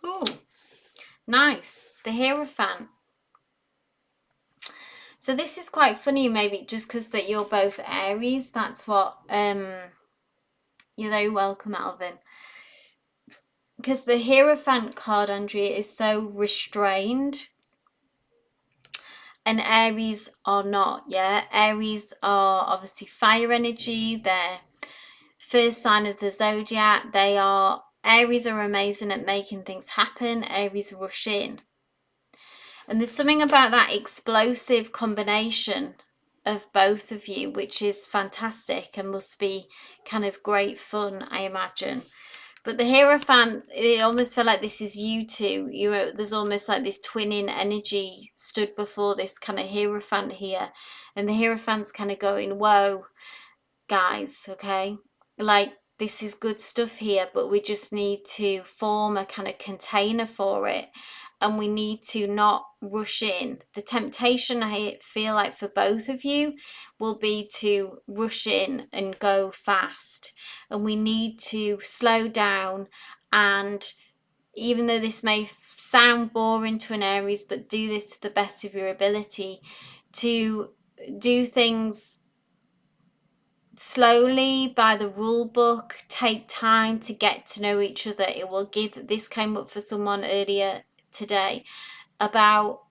Ooh, nice. The Hierophant. So this is quite funny, maybe just because that you're both Aries. That's what, you're very welcome, Alvin. Because the Hierophant card, Andrea, is so restrained. And Aries are not, yeah? Aries are obviously fire energy. They're first sign of the zodiac. Aries are amazing at making things happen. Aries rush in. And there's something about that explosive combination of both of you, which is fantastic and must be kind of great fun, I imagine. But the Hierophant, it almost felt like this is you two. There's almost like this twinning energy stood before this kind of Hierophant here. And the Hierophant's kind of going, whoa, guys, okay? Like, this is good stuff here, but we just need to form a kind of container for it. And we need to not rush in. The temptation, I feel like, for both of you will be to rush in and go fast. And we need to slow down. And even though this may sound boring to an Aries, but do this to the best of your ability, to do things slowly by the rule book, take time to get to know each other. It will give, this came up for someone earlier today about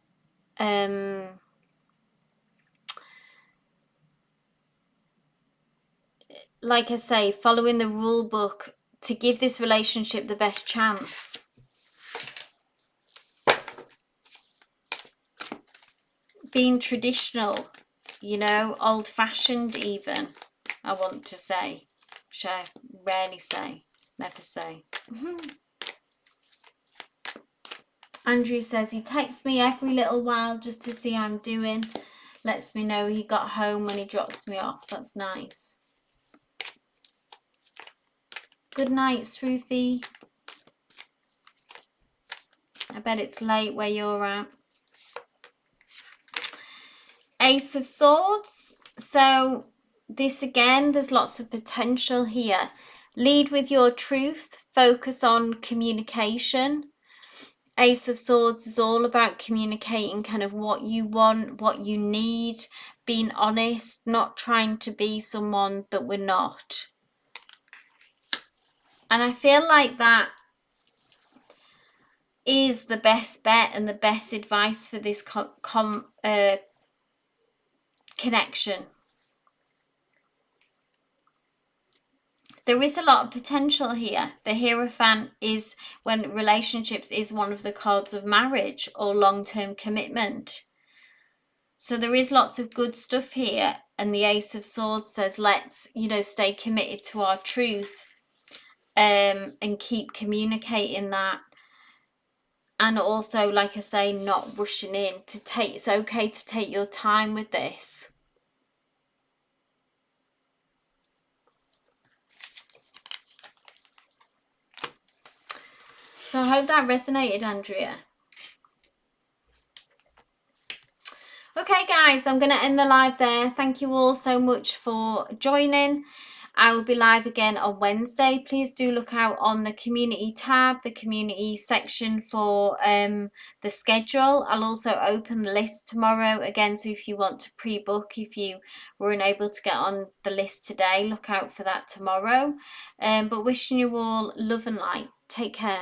like I say, following the rule book to give this relationship the best chance. Being traditional, you know, old-fashioned even, I want to say. Which I rarely say, never say. Andrew says he texts me every little while just to see how I'm doing. Lets me know he got home when he drops me off. That's nice. Good night, Sruthi. I bet it's late where you're at. Ace of Swords. So this again, there's lots of potential here. Lead with your truth. Focus on communication. Ace of Swords is all about communicating kind of what you want, what you need, being honest, not trying to be someone that we're not. And I feel like that is the best bet and the best advice for this connection. There is a lot of potential here. The Hierophant is, when relationships, is one of the cards of marriage or long-term commitment. So there is lots of good stuff here. And the Ace of Swords says, let's, you know, stay committed to our truth. and keep communicating that. And also, like I say, not rushing in. It's okay to take your time with this. So I hope that resonated, Andrea. Okay, guys, I'm going to end the live there. Thank you all so much for joining. I will be live again on Wednesday. Please do look out on the community tab, the community section for the schedule. I'll also open the list tomorrow again. So if you want to pre-book, if you were unable to get on the list today, look out for that tomorrow. But wishing you all love and light. Take care.